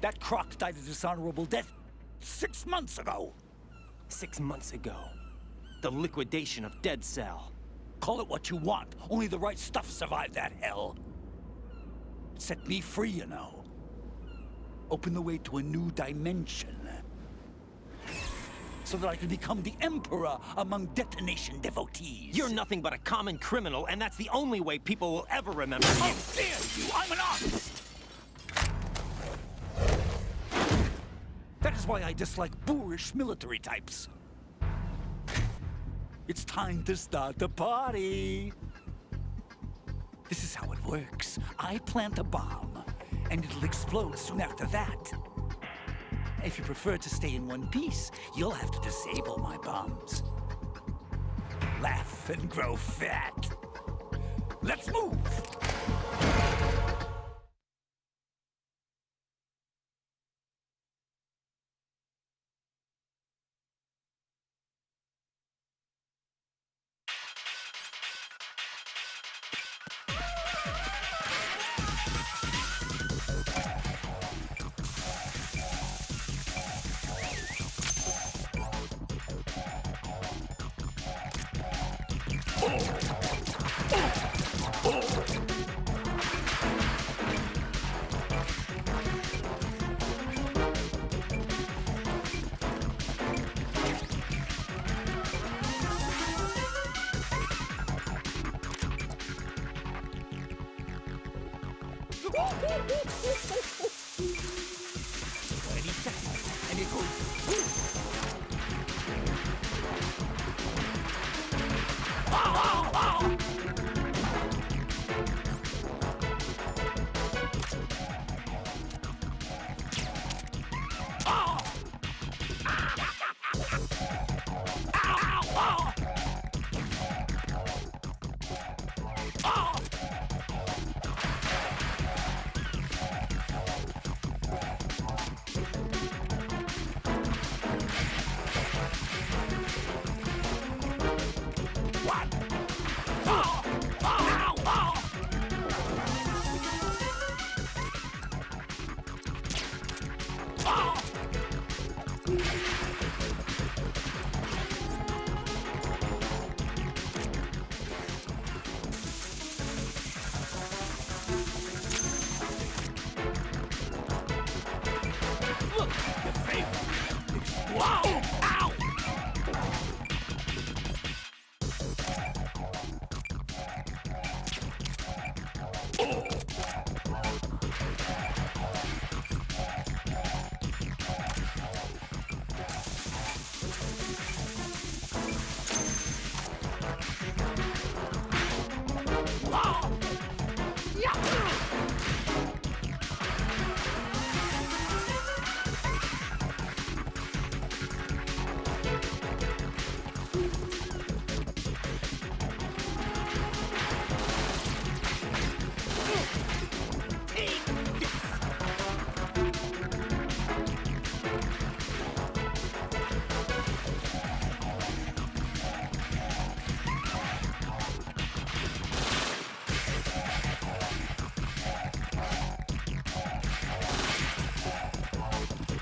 That croc died a dishonorable death 6 months ago. 6 months ago. The liquidation of Dead Cell. Call it what you want. Only the right stuff survived that hell. Set me free, you know. Open the way to a new dimension. So that I can become the emperor among detonation devotees. You're nothing but a common criminal, and that's the only way people will ever remember you. How dare you! I'm an artist! That is why I dislike boorish military types. It's time to start the party. This is how it works. I plant a bomb, and it'll explode soon after that. If you prefer to stay in one piece, you'll have to disable my bombs. Laugh and grow fat. Let's move!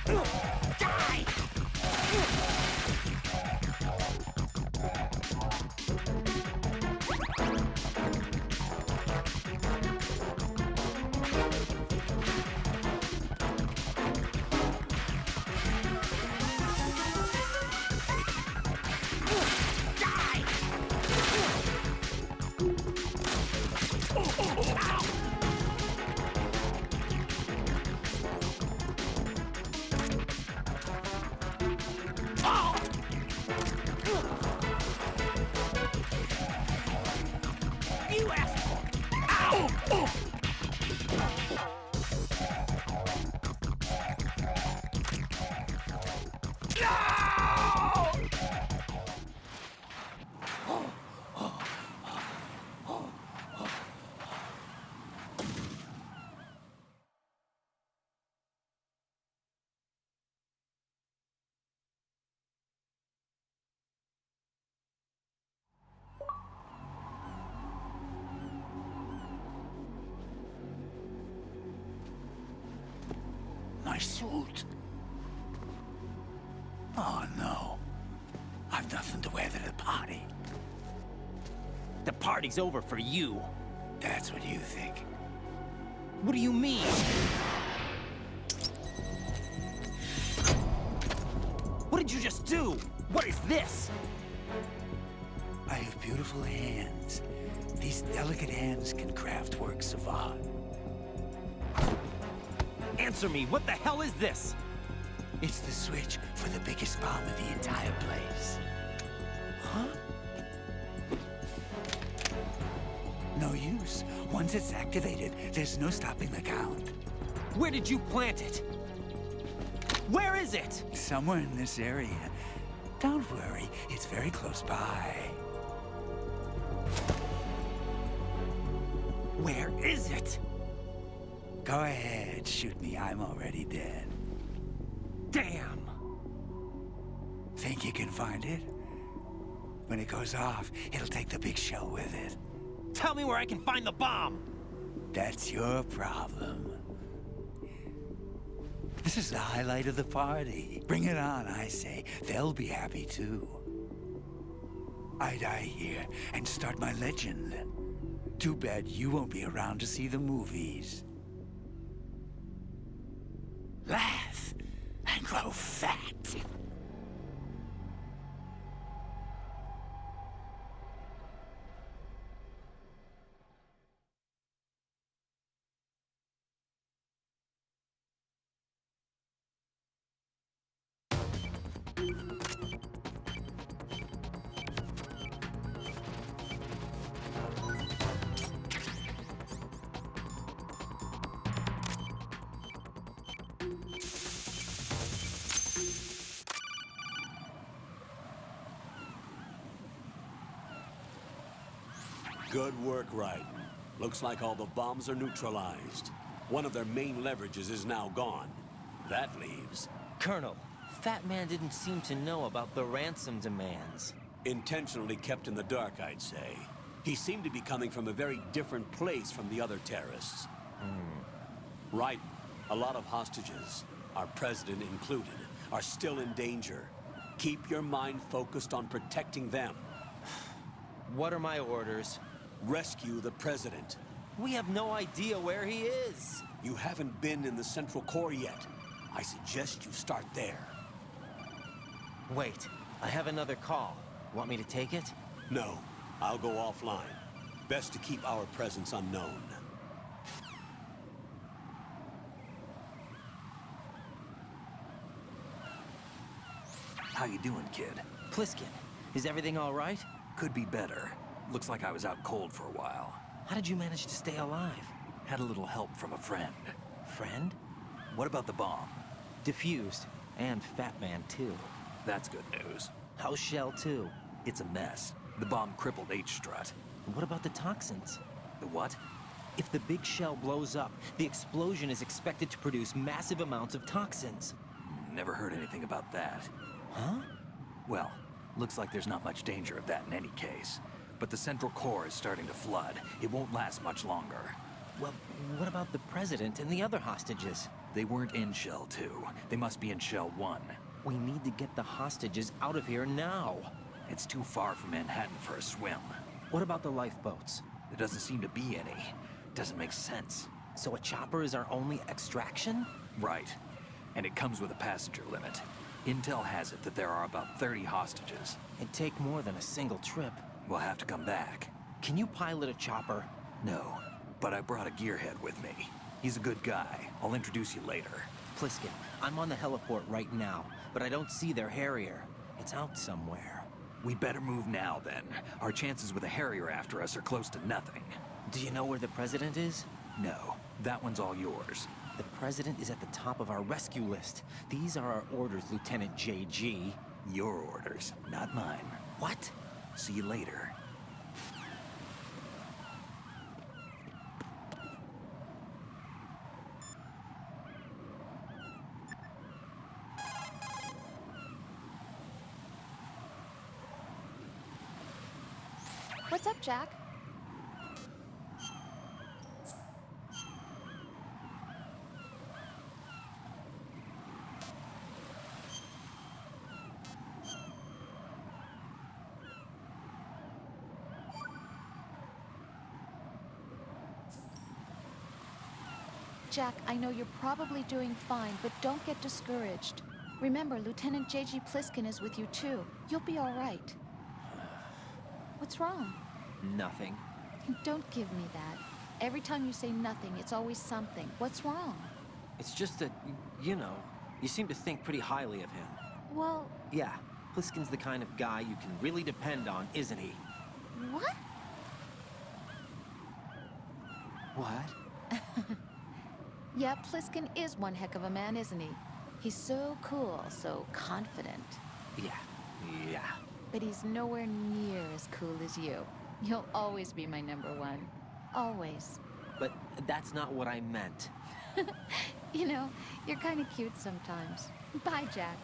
Die! You asshole! Ow! My suit. Oh no. I've nothing to wear to the party. The party's over for you. That's what you think. What do you mean? What did you just do? What is this? I have beautiful hands. These delicate hands can craft works of art. Answer me, what the hell is this? It's the switch for the biggest bomb in the entire place. Huh? No use. Once it's activated, there's no stopping the count. Where did you plant it? Where is it? Somewhere in this area. Don't worry, it's very close by. Where is it? Go ahead, shoot me. I'm already dead. Damn! Think you can find it? When it goes off, it'll take the big shell with it. Tell me where I can find the bomb! That's your problem. This is the highlight of the party. Bring it on, I say. They'll be happy too. I die here and start my legend. Too bad you won't be around to see the movies. Laugh and grow fat. Good work, Raiden. Looks like all the bombs are neutralized. One of their main leverages is now gone. That leaves... Colonel, Fat Man didn't seem to know about the ransom demands. Intentionally kept in the dark, I'd say. He seemed to be coming from a very different place from the other terrorists. Raiden, a lot of hostages, our president included, are still in danger. Keep your mind focused on protecting them. What are my orders? Rescue the president. We have no idea where he is. You haven't been in the central core yet. I suggest you start there. Wait, I have another call. Want me to take it? No, I'll go offline. Best to keep our presence unknown. How you doing, kid? Pliskin, is everything all right? Could be better. Looks like I was out cold for a while. How did you manage to stay alive? Had a little help from a friend. Friend? What about the bomb? Diffused. And Fat Man, too. That's good news. How's Shell, too? It's a mess. The bomb crippled H-Strut. What about the toxins? The what? If the big shell blows up, the explosion is expected to produce massive amounts of toxins. Never heard anything about that. Huh? Well, looks like there's not much danger of that in any case. But the central core is starting to flood. It won't last much longer. Well, what about the president and the other hostages? They weren't in Shell 2. They must be in Shell 1. We need to get the hostages out of here now. It's too far from Manhattan for a swim. What about the lifeboats? There doesn't seem to be any. Doesn't make sense. So a chopper is our only extraction? Right. And it comes with a passenger limit. Intel has it that there are about 30 hostages. It'd take more than a single trip. We'll have to come back. Can you pilot a chopper? No, but I brought a gearhead with me. He's a good guy. I'll introduce you later. Pliskin, I'm on the heliport right now, but I don't see their Harrier. It's out somewhere. We better move now, then. Our chances with a Harrier after us are close to nothing. Do you know where the President is? No, that one's all yours. The President is at the top of our rescue list. These are our orders, Lieutenant JG. Your orders, not mine. What? See you later. What's up, Jack? Jack, I know you're probably doing fine, but don't get discouraged. Remember, Lieutenant J.G. Pliskin is with you too. You'll be all right. What's wrong? Nothing. Don't give me that. Every time you say nothing, it's always something. What's wrong? It's just that, you know, you seem to think pretty highly of him. Well... Yeah, Pliskin's the kind of guy you can really depend on, isn't he? What? What? Yeah, Pliskin is one heck of a man, isn't he? He's so cool, so confident. Yeah. But he's nowhere near as cool as you. You'll always be my number one. Always. But that's not what I meant. You know, you're kind of cute sometimes. Bye, Jack.